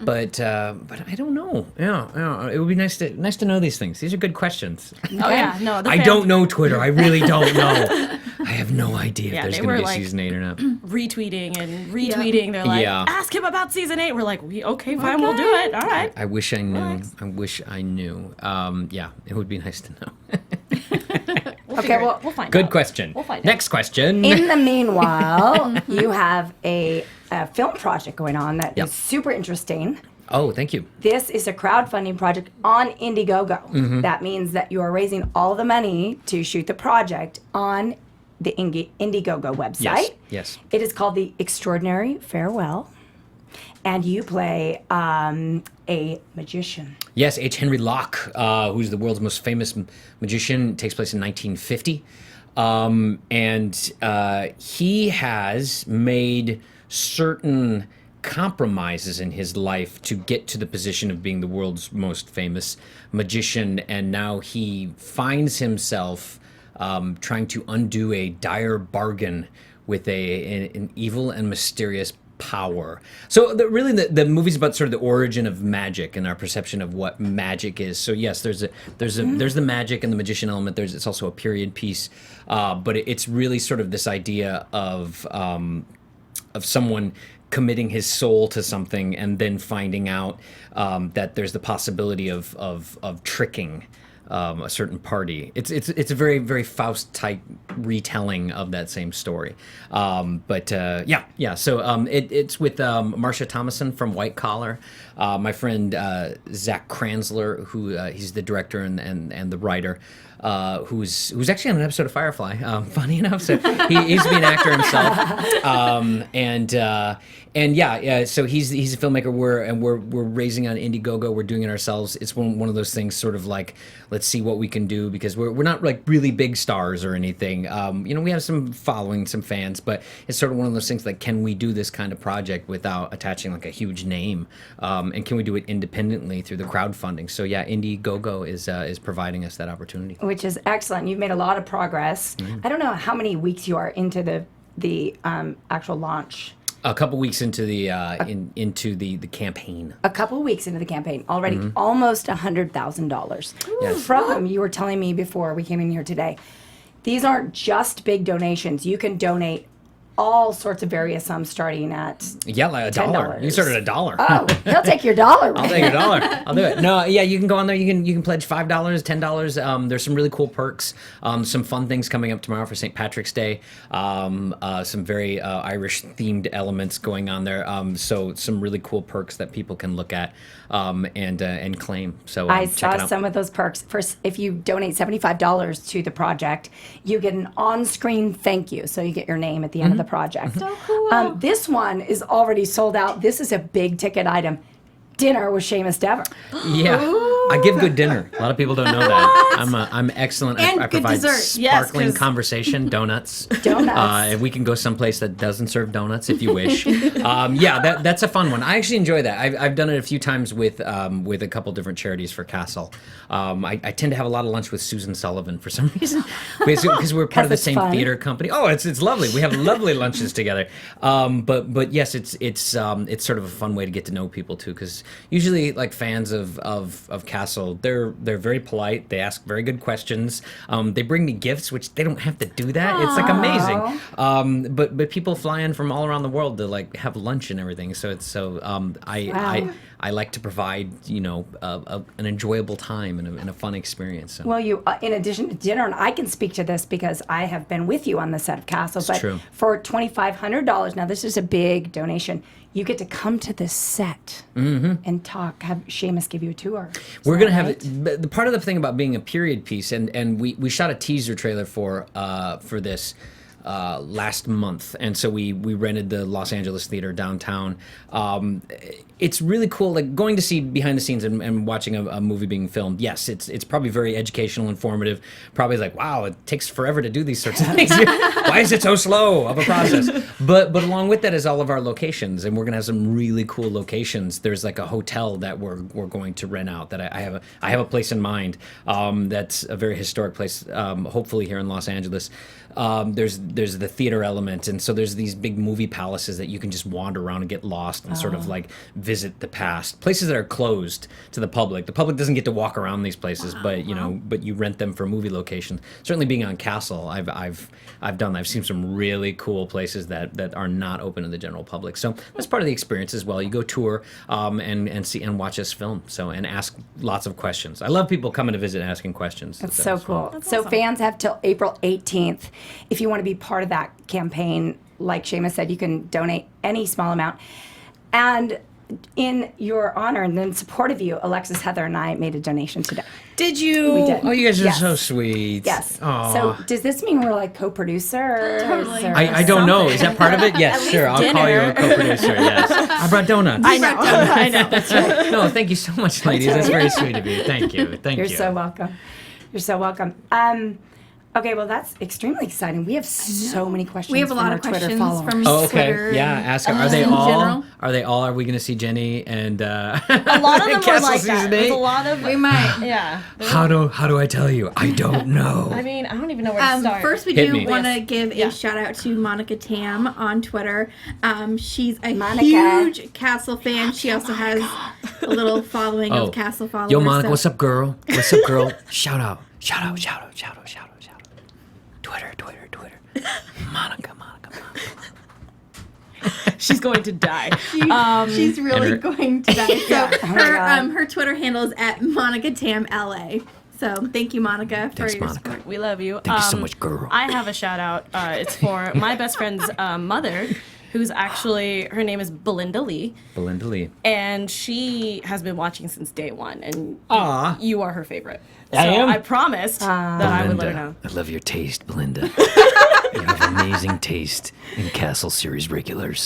But I don't know. Yeah, it would be nice to know these things. These are good questions. Oh yeah, no. I don't know Twitter. I really don't know. I have no idea if Yeah, there's they going to were be a like- season 8 or not. Retweeting and retweeting. They're like, Yeah. ask him about season 8. We're like, okay, fine, we'll do it. All right. I wish I knew. Relax. I wish I knew. Yeah, it would be nice to know. Okay, well, We'll find out. Good question. We'll find out. Next question. in the meanwhile, you have a film project going on that is Yep. super interesting. Oh, thank you. This is a crowdfunding project on Indiegogo. Mm-hmm. That means that you are raising all the money to shoot the project on the Indiegogo website. Yes. It is called The Extraordinary Farewell. And you play a magician. Yes, H. Henry Locke, who's the world's most famous magician. It takes place in 1950. He has made certain compromises in his life to get to the position of being the world's most famous magician, and now he finds himself trying to undo a dire bargain with an evil and mysterious power. So really the movie's about sort of the origin of magic and our perception of what magic is. So yes, there's the magic and the magician element. It's also a period piece, but it's really sort of this idea of someone committing his soul to something and then finding out that there's the possibility of tricking a certain party. It's a very, very Faust type retelling of that same story. So it's with Marcia Thomason from White Collar, my friend Zach Kranzler, who he's the director and the writer. Who's actually on an episode of Firefly, funny enough. So he's being an actor himself, so he's a filmmaker. We're raising on Indiegogo. We're doing it ourselves. It's one of those things, sort of like, let's see what we can do, because we're not like really big stars or anything. We have some following, some fans, but it's sort of one of those things like, can we do this kind of project without attaching like a huge name, and can we do it independently through the crowdfunding? So yeah, Indiegogo is providing us that opportunity. Which is excellent. You've made a lot of progress. I don't know how many weeks you are into the actual launch. A couple weeks into the into the campaign. A couple weeks into the campaign, already almost $100,000. Yes. From, you were telling me before we came in here today, these aren't just big donations. You can donate all sorts of various sums starting at like $1. You start at $1. Oh, he'll take your dollar. I'll take your dollar. I'll do it. No, yeah, you can go on there. You can pledge $5, $10. There's some really cool perks. Some fun things coming up tomorrow for St. Patrick's Day. Some very Irish themed elements going on there. So some really cool perks that people can look at and claim. So I saw some of those perks. First, if you donate $75 to the project, you get an on-screen thank you. So you get your name at the end of the project. So cool. This one is already sold out. This is a big ticket item. Dinner with Seamus Dever. Yeah, I give good dinner. A lot of people don't know that. I'm excellent. And I good provide dessert. sparkling Yes, conversation, donuts. Donuts. And we can go someplace that doesn't serve donuts if you wish. That's a fun one. I actually enjoy that. I've done it a few times with a couple different charities for Castle. I tend to have a lot of lunch with Susan Sullivan for some reason, because we're part of the same theater company. Oh, it's lovely. We have lovely lunches together. But yes, it's sort of a fun way to get to know people too, because usually like fans of Castle, they're very polite. They ask very good questions. They bring me gifts, which they don't have to do that. It's like amazing. But people fly in from all around the world to like have lunch and everything. So I like to provide an enjoyable time and a fun experience. So. Well, you in addition to dinner, and I can speak to this because I have been with you on the set of Castle. But true. For $2,500, now this is a big donation. You get to come to the set and talk. Have Seamus give you a tour. We're going to have the part of the thing about being a period piece, and we shot a teaser trailer for this last month, and so we rented the Los Angeles Theater downtown. It's really cool, like going to see behind the scenes and watching a movie being filmed. Yes, it's probably very educational, informative. Probably like, wow, it takes forever to do these sorts of things. Why is it so slow of a process? But along with that is all of our locations, and we're gonna have some really cool locations. There's like a hotel that we're going to rent out. That I have a place in mind. That's a very historic place. Hopefully here in Los Angeles. There's the theater element, and so there's these big movie palaces that you can just wander around and get lost and sort of like visit the past. Places that are closed to the public. The public doesn't get to walk around these places, but you rent them for movie locations. Certainly, being on Castle, I've done that. I've seen some really cool places that are not open to the general public. So that's part of the experience as well. You go tour and see and watch us film. So and ask lots of questions. I love people coming to visit and asking questions. That's so cool. That's so awesome. Fans have till April 18th. If you want to be part of that campaign, like Seamus said, you can donate any small amount. And in your honor and in support of you, Alexis, Heather, and I made a donation today. Did you? We did. Oh, you guys are Yes. so sweet. Yes. Aw. So does this mean we're like co-producer? Totally. I don't know. Is that part of it? Yes, sure. I'll call you a co-producer. Yes. I brought donuts. I know. I know. That's right. No, thank you so much, ladies. That's very sweet of you. Thank you. Thank You're you. so welcome. You're so welcome. Okay, well, that's extremely exciting. We have so many questions. We have a from lot our of Twitter questions followers. from Oh, okay. Twitter. Yeah, ask her. Are they in all? general. Are they all? Are we going to see Jenny and A lot of them were Castle like that. season There's 8? a lot of. We might. Yeah. How do I tell you? I don't know. I mean, I don't even know where to start. First, we Hit do me. want to give Yeah. a shout out to Monica Tam on Twitter. She's a Monica. huge Castle fan. She also has a little following of Castle followers. Yo, Monica, so- what's up, girl? What's up, girl? Shout out. Shout out. Shout out. Shout out. Shout out. Shout out. Twitter. Monica. She's going to die. She's really her- going to die. So Oh my God. her Twitter handle is at Monica Tam LA. So thank you, Monica, for Thanks, your Monica. support. We love you. Thank you so much, girl. I have a shout out. It's for my best friend's mother, who's actually, her name is Belinda Lee, Belinda Lee. and she has been watching since day one, and Aw. you are her favorite. So I am? I promised that I would let her know. I love your taste, Belinda. You have amazing taste in Castle series regulars.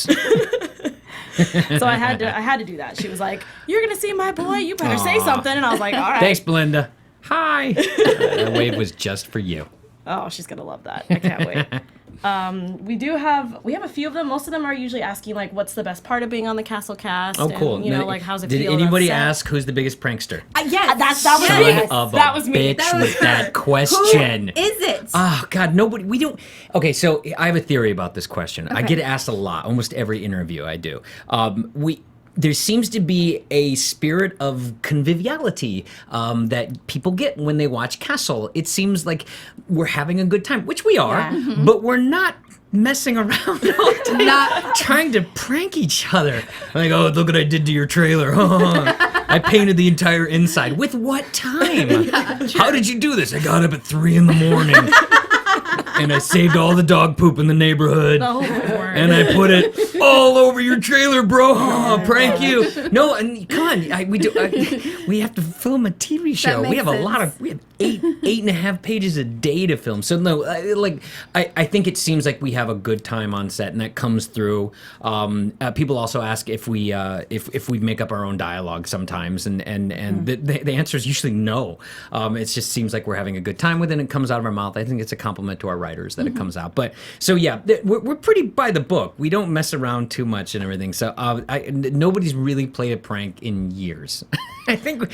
So I had to do that. She was like, "You're gonna see my boy. You better say something." And I was like, "All right." Thanks, Belinda. Hi. That wave was just for you. Oh, she's gonna love that. I can't wait. We have a few of them. Most of them are usually asking like, "What's the best part of being on the Castle cast?" Oh, cool. And, you know, like how's it Did feel? on anybody set? ask who's the biggest prankster? Yes, that was Son me. of That a was me. bitch That was with that her. question. Who is it? Oh God, nobody. We don't. Okay, so I have a theory about this question. I get asked a lot, almost every interview I do. There seems to be a spirit of conviviality that people get when they watch Castle. It seems like we're having a good time, which we are, Yeah. but we're not messing around all the time, Not- trying to prank each other. Like, oh, look what I did to your trailer. I painted the entire inside. With what time? How did you do this? I got up at 3 in the morning. And I saved all the dog poop in the neighborhood. Oh, Lord. And I put it all over your trailer, bro. Oh, prank you. No, and come on. We have to film a TV show. We makes have a sense. lot of. We have 8.5 pages a day to film. So no, I think it seems like we have a good time on set, and that comes through. People also ask if we make up our own dialogue sometimes, and the answer is usually no. It just seems like we're having a good time with it, and it comes out of our mouth. I think it's a compliment to our writers that it comes out. But so yeah, we're pretty by the book. We don't mess around too much and everything. So nobody's really played a prank in years. I think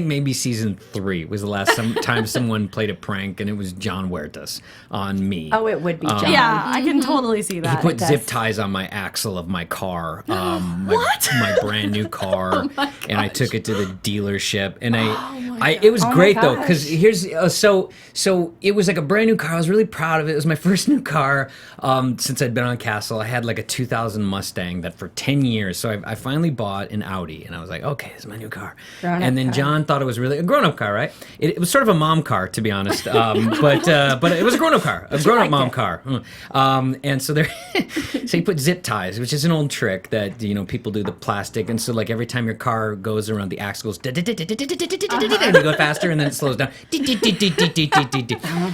maybe season 3 was the last time someone played a prank, and it was John Huertas on me. Oh, it would be John. Yeah, I can totally see He that. put does. zip ties on my axle of my car, my brand new car, and I took it to the dealership. And it was Oh my great though, gosh. because here's so it was like a brand new car. I was really proud of it. It was my first new car since I'd been on Castle. I had like a 2000 Mustang that for 10 years. So I finally bought an Audi, and I was like, okay, this is my new car. Grown-up And then car. John thought it was really a grown-up car, right? It was sort of a mom car, to be honest, but it was a grown-up car, a grown-up mom car. And so so he put zip ties, which is an old trick that people do, the plastic, and so like every time your car goes around, the axle goes and you go faster, and then it slows down.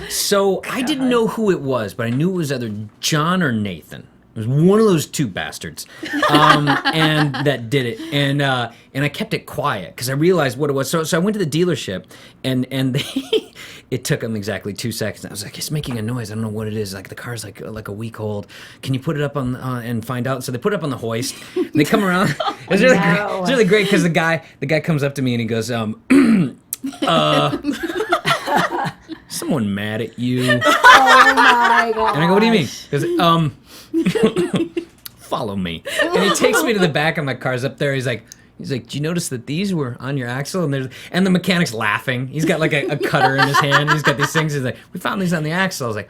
So I didn't know who it was, but I knew it was either John or Nathan. It was one of those two bastards, and that did it. And I kept it quiet because I realized what it was. So I went to the dealership, and it took them exactly 2 seconds. I was like, it's making a noise. I don't know what it is. Like the car's like a week old. Can you put it up on and find out? So they put it up on the hoist. They come around. It was really great. It was really great because the guy comes up to me and he goes, someone mad at you? Oh my god. And I go, what do you mean? He goes, follow me. And he takes me to the back of my car's up there. He's like, do you notice that these were on your axle? And the mechanic's laughing. He's got like a cutter in his hand. He's got these things. He's like, we found these on the axle. I was like,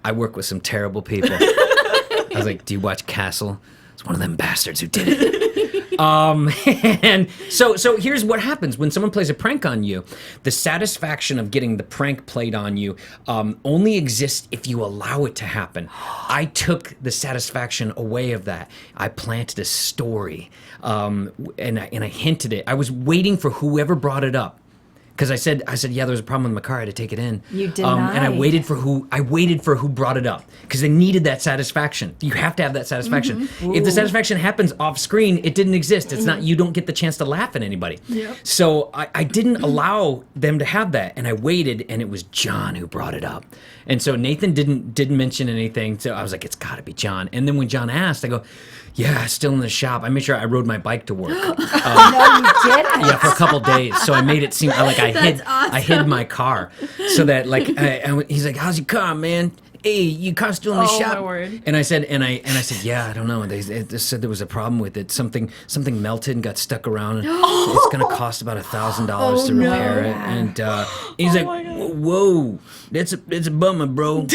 I work with some terrible people. I was like, do you watch Castle? It's one of them bastards who did it. And so here's what happens when someone plays a prank on you. The satisfaction of getting the prank played on you only exists if you allow it to happen. I took the satisfaction away of that. I planted a story, and I hinted it. I was waiting for whoever brought it up. Because I said, yeah, there was a problem with my car. I had to take it in. You denied. And I waited for who brought it up because they needed that satisfaction. You have to have that satisfaction. If the satisfaction happens off screen, it didn't exist. It's not. You don't get the chance to laugh at anybody. Yep. So I didn't allow them to have that, and I waited, and it was John who brought it up. And so Nathan didn't mention anything. So I was like, it's got to be John. And then when John asked, I go, yeah, still in the shop. I made sure I rode my bike to work. No, you didn't. Yeah, for a couple days. So I made it seem like That's I hid my car, so that like he's like, how's your car, man? Hey, your car's still in the shop? My word. And I said, yeah, I don't know. They said there was a problem with it. Something melted and got stuck around. And it's gonna cost about $1,000 to repair it. And he's like, whoa, it's a bummer, bro.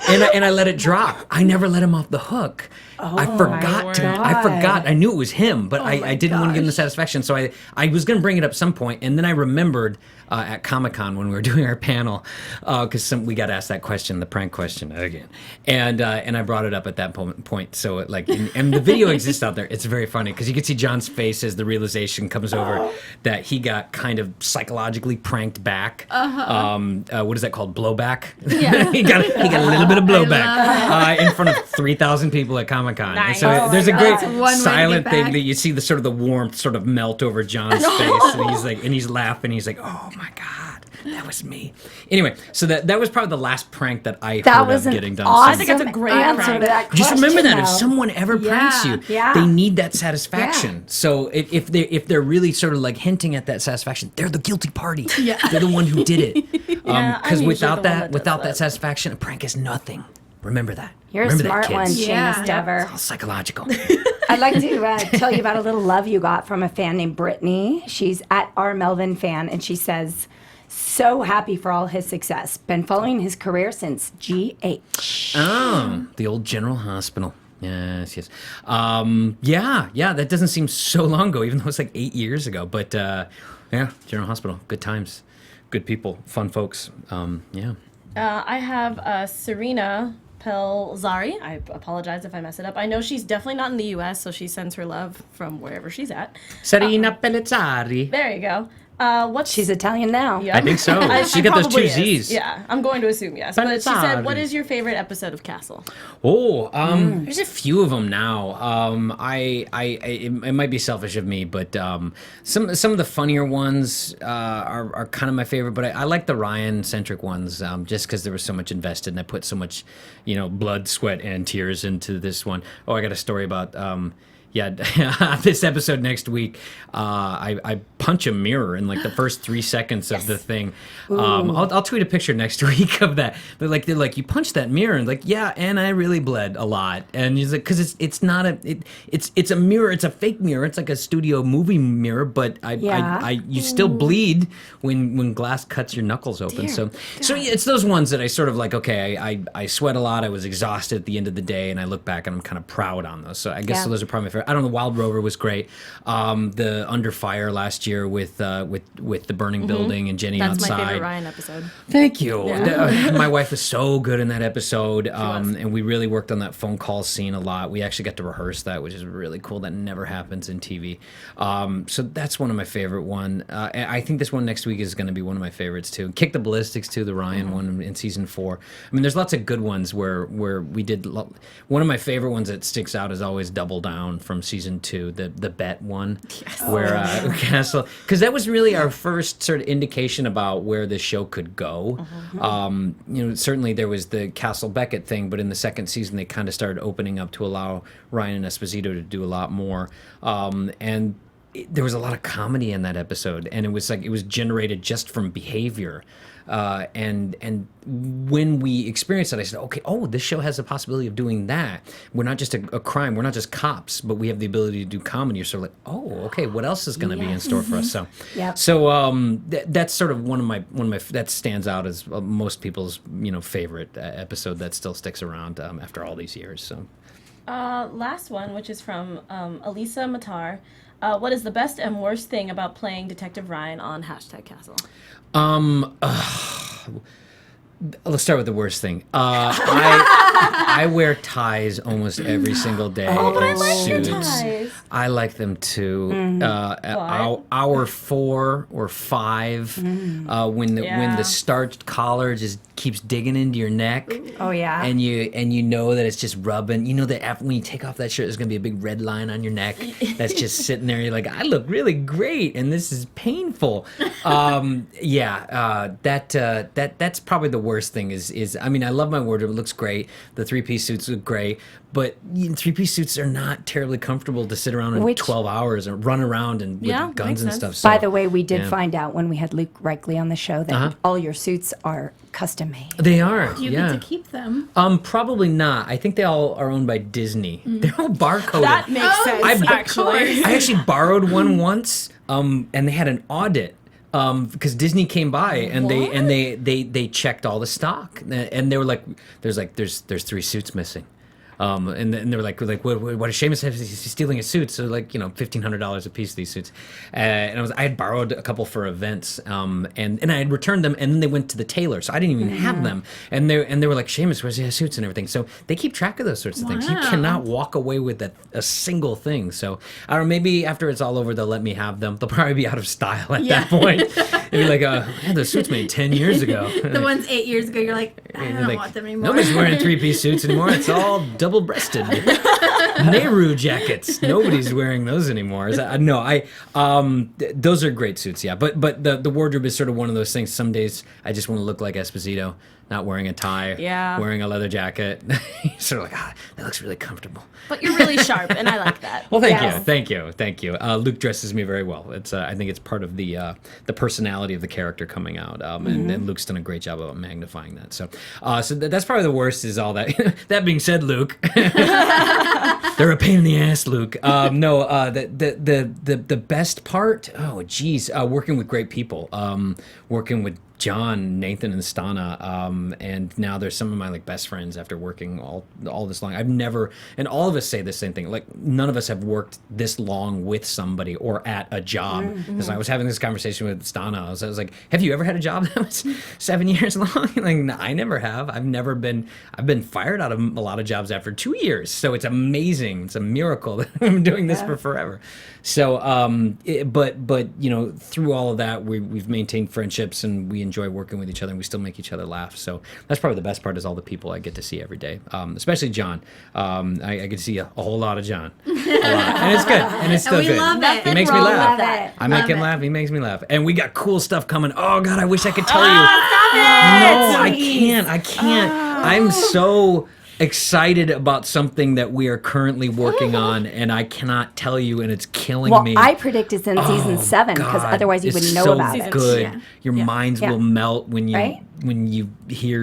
and I let it drop. I never let him off the hook. I forgot. I knew it was him, but I didn't want to give him the satisfaction. So I was going to bring it up at some point, and then I remembered at Comic-Con when we were doing our panel, because we got asked that question, the prank question again, and I brought it up at that point. So and the video exists out there. It's very funny because you can see John's face as the realization comes over that he got kind of psychologically pranked back. What is that called? Blowback. Yeah. he got a little bit of blowback in front of 3,000 people at Comic-Con. Nice. So there's a great one silent way to get thing back. that you see the sort of the warmth sort of melt over John's face, and he's laughing. He's like, "Oh my God, that was me." Anyway, so that was probably the last prank that I heard of getting done. Awesome I think that's a great answer prank. to that Just remember question, that if though. someone ever pranks you, they need that satisfaction. Yeah. So if they're really sort of like hinting at that satisfaction, they're the guilty party. Yeah. They're the one who did it. Because I'm usually without the one that, that does that. satisfaction, a prank is nothing. Remember that. You're Remember a smart that, one, kids. Yeah. Seamus Dever. All psychological. I'd like to tell you about a little love you got from a fan named Brittany. She's at our Melvin fan, and she says, so happy for all his success. Been following his career since GH. Oh, the old General Hospital. Yes. Yeah, that doesn't seem so long ago, even though it's like 8 years ago. But yeah, General Hospital, good times, good people, fun folks. Yeah. I have Serena Pelzari. I apologize if I mess it up. I know she's definitely not in the U.S., so she sends her love from wherever she's at. Serena Pellizzari. There you go. She's Italian now. I think so. She got those two probably Z's. is. Yeah, I'm going to assume yes. But she said, what is your favorite episode of Castle? Oh, there's a few of them now. It might be selfish of me, but some of the funnier ones are kind of my favorite. But I like the Ryan-centric ones just because there was so much invested, and I put so much, blood, sweat, and tears into this one. Oh, I got a story about. This episode next week, I punch a mirror in like the first 3 seconds of the thing. I'll tweet a picture next week of that. They're like, you punched that mirror, and like, yeah, and I really bled a lot. And he's like, because it's not it's a mirror, it's a fake mirror, it's like a studio movie mirror, but you still bleed when glass cuts your knuckles open. So yeah, it's those ones that I sort of like. Okay, I sweat a lot. I was exhausted at the end of the day, and I look back and I'm kind of proud on those. So I guess those are probably my favorite. I don't know. Wild Rover was great. The Under Fire last year with the burning building and Jenny That's outside. my favorite Ryan episode. Thank you. My wife was so good in that episode, and we really worked on that phone call scene a lot. We actually got to rehearse that, which is really cool. That never happens in TV. So that's one of my favorite one. I think this one next week is going to be one of my favorites too. Kick the Ballistics too, the Ryan one in season 4. I mean, there's lots of good ones where we did. One of my favorite ones that sticks out is always Double Down from season 2, the bet one, where Castle, because that was really our first sort of indication about where this show could go. Certainly there was the Castle Beckett thing, but in the second season they kind of started opening up to allow Ryan and Esposito to do a lot more, and there was a lot of comedy in that episode, and it was generated just from behavior. And when we experienced that, I said, okay, this show has the possibility of doing that. We're not just a crime. We're not just cops, but we have the ability to do comedy. You're sort of like, okay, what else is going to be in store for us? So, that's sort of one of my that stands out as most people's favorite episode that still sticks around after all these years. So. Last one, which is from Elisa Matar. What is the best and worst thing about playing Detective Ryan on #Castle? Let's start with the worst thing. I wear ties almost every single day. But I and like your suits. ties. I like them too. Hour 4 or 5, when the starched collar just keeps digging into your neck. Oh yeah. And you know that it's just rubbing. You know that when you take off that shirt, there's gonna be a big red line on your neck that's just sitting there. You're like, I look really great, and this is painful. That's probably the worst thing. Is I mean, I love my wardrobe. It looks great. The 3-piece suits look great, but 3-piece suits are not terribly comfortable to sit around in 12 hours and run around and with guns and stuff. So, by the way, we did find out when we had Luke Reichley on the show that all your suits are custom made. They are. Do you get to keep them? Probably not. I think they all are owned by Disney. They're all barcoded. That makes sense. Actually, I actually borrowed one once, and they had an audit. Because Disney came by and they checked all the stock, and they were like, there's 3 suits missing. And they were like, what is Seamus have? He's stealing his suits. So $1,500 a piece, these suits. And I had borrowed a couple for events, and I had returned them, and then they went to the tailor, so I didn't even have them. And they were like, Seamus, where's his suits and everything? So they keep track of those sorts of things. You cannot walk away with a single thing. So I don't know, maybe after it's all over, they'll let me have them. They'll probably be out of style at that point. They'll be like, I had those suits made 10 years ago. The ones 8 years ago, you're like, I don't want them anymore. Nobody's wearing 3-piece suits anymore. It's all double-breasted. Nehru jackets. Nobody's wearing those anymore. Those are great suits, yeah. But the wardrobe is sort of one of those things. Some days I just want to look like Esposito, not wearing a tie, wearing a leather jacket. Sort of like, that looks really comfortable. but you're really sharp, and I like that. Well, thank you. Luke dresses me very well. It's I think it's part of the personality of the character coming out, and Luke's done a great job of magnifying that. So that's probably the worst. Is all that. That being said, Luke, they're a pain in the ass, Luke. The best part. Oh, geez, working with great people. Working with John, Nathan, and Stana, and now they're some of my best friends after working all this long. I've never, and all of us say the same thing. None of us have worked this long with somebody or at a job. Because I was having this conversation with Stana. I was like, "Have you ever had a job that was 7 years long?" No, I never have. I've been fired out of a lot of jobs after 2 years. So it's amazing. It's a miracle that I've been doing this for forever. So, but through all of that, we've maintained friendships and we enjoy working with each other, and we still make each other laugh. So that's probably the best part, is all the people I get to see every day, especially John. I get to see a whole lot of John, and it's good, and it's still we good. Love it. He makes me laugh. That. I make him laugh. He makes me laugh, and we got cool stuff coming. Oh God, I wish I could tell you. Stop it! No, I can't. I'm so excited about something that we are currently working on, and I cannot tell you, and it's killing me. Well, I predict it's in season 7, because otherwise you wouldn't know about it. Good. Yeah. Your minds will melt when you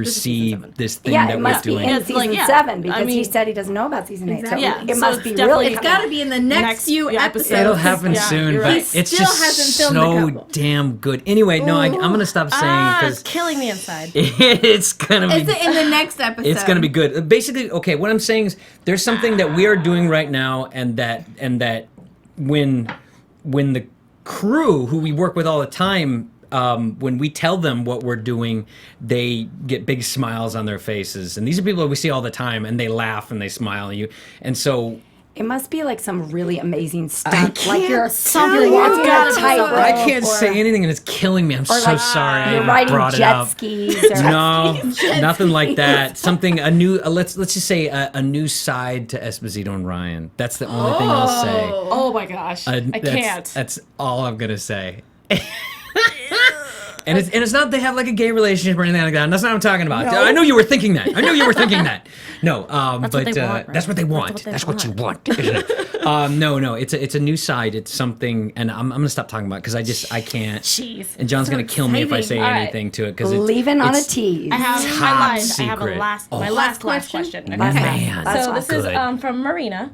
see this thing that it we're must be doing. in season 7, because he said he doesn't know about season 8. Exactly. So it must be really. It's got to be in the next few episodes. It'll happen soon, but He it's still just hasn't filmed a so couple. damn good. Anyway, no, I'm gonna stop saying, It's because killing me inside. it's gonna be. It's in the next episode. It's gonna be good. Basically, okay. What I'm saying is, there's something that we are doing right now, and that when the crew who we work with all the time, when we tell them what we're doing, they get big smiles on their faces, and these are people that we see all the time, and they laugh and they smile at you, and so. It must be like some really amazing stuff. Like you're walking a tightrope. I can't say anything, and it's killing me. I'm so sorry. You're I riding brought it jet up. skis. Or No, nothing like that. Something a new. Let's just say a new side to Esposito and Ryan. That's the only thing I'll say. Oh my gosh, I can't. That's all I'm gonna say. And it's not they have a gay relationship or anything like that. That's not what I'm talking about. No. I know you were thinking that. No, That's what they want, right? that's what they want. That's what you want, isn't it? No. It's a new side. It's something, and I'm gonna stop talking about it, because I can't. Jeez. And John's gonna kill me if I say All right. anything to it, because leaving on a tease. I have Top my line. I have secret. my last question. Okay. Man, That's So this is good. from Marina.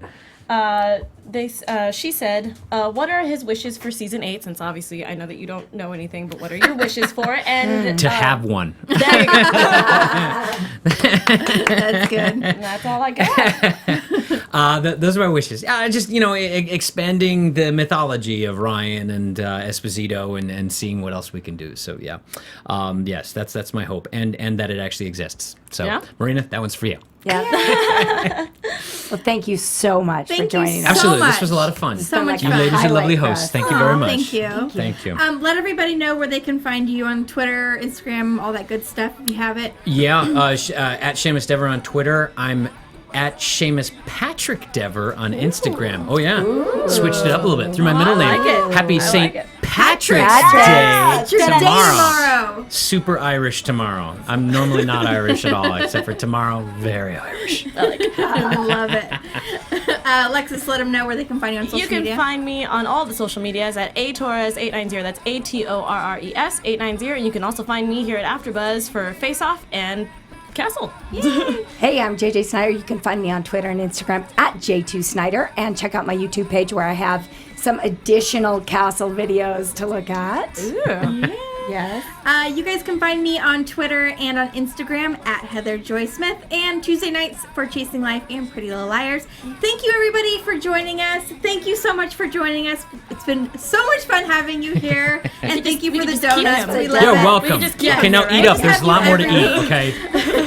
She said, "What are his wishes for season 8? Since obviously I know that you don't know anything, but what are your wishes for it?" And to have one. there you go. That's good. That's all I got. those are my wishes. Just, expanding the mythology of Ryan and Esposito and seeing what else we can do. So, yeah. Yes, that's my hope. And that it actually exists. So, Marina, that one's for you. Yeah. Well, thank you so much for joining us. Absolutely. This was a lot of fun. So much you fun. ladies are lovely hosts. Thank you very much. Thank you. Thank you. Let everybody know where they can find you on Twitter, Instagram, all that good stuff if you have it. Yeah, at Seamus Dever on Twitter. I'm at Seamus Patrick Dever on Instagram. Oh, yeah. Switched it up a little bit. Threw my middle name. Happy St. Patrick's Day tomorrow. Super Irish tomorrow. I'm normally not Irish at all, except for tomorrow, very Irish. I like it. I love it. Alexis, let them know where they can find you on social media. You can find me on all the social medias at ATorres890. That's ATORRES 890. And you can also find me here at AfterBuzz for Face Off and Castle. Hey, I'm JJ Snyder. You can find me on Twitter and Instagram at J2Snyder, and check out my YouTube page where I have some additional Castle videos to look at. Ooh. Yes. You guys can find me on Twitter and on Instagram at Heather Joy Smith, and Tuesday nights for Chasing Life and Pretty Little Liars. Thank you, everybody, for joining us. Thank you so much for joining us. It's been so much fun having you here, and thank you for the donuts. We love You're it. welcome. Okay, now eat up. There's a lot more to eat, okay?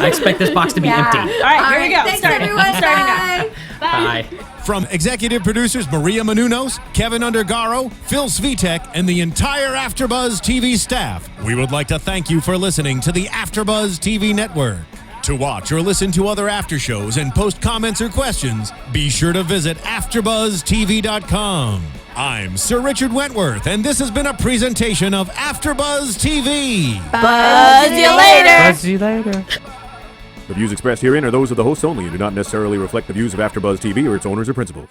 I expect this box to be empty. All right, here we go. Thanks, everyone. Bye. Bye. From executive producers Maria Menounos, Kevin Undergaro, Phil Svitek, and the entire AfterBuzz TV staff, we would like to thank you for listening to the AfterBuzz TV network. To watch or listen to other after shows and post comments or questions, be sure to visit AfterBuzzTV.com. I'm Sir Richard Wentworth, and this has been a presentation of AfterBuzz TV. Buzz you later. Buzz you later. The views expressed herein are those of the hosts only and do not necessarily reflect the views of AfterBuzz TV or its owners or principals.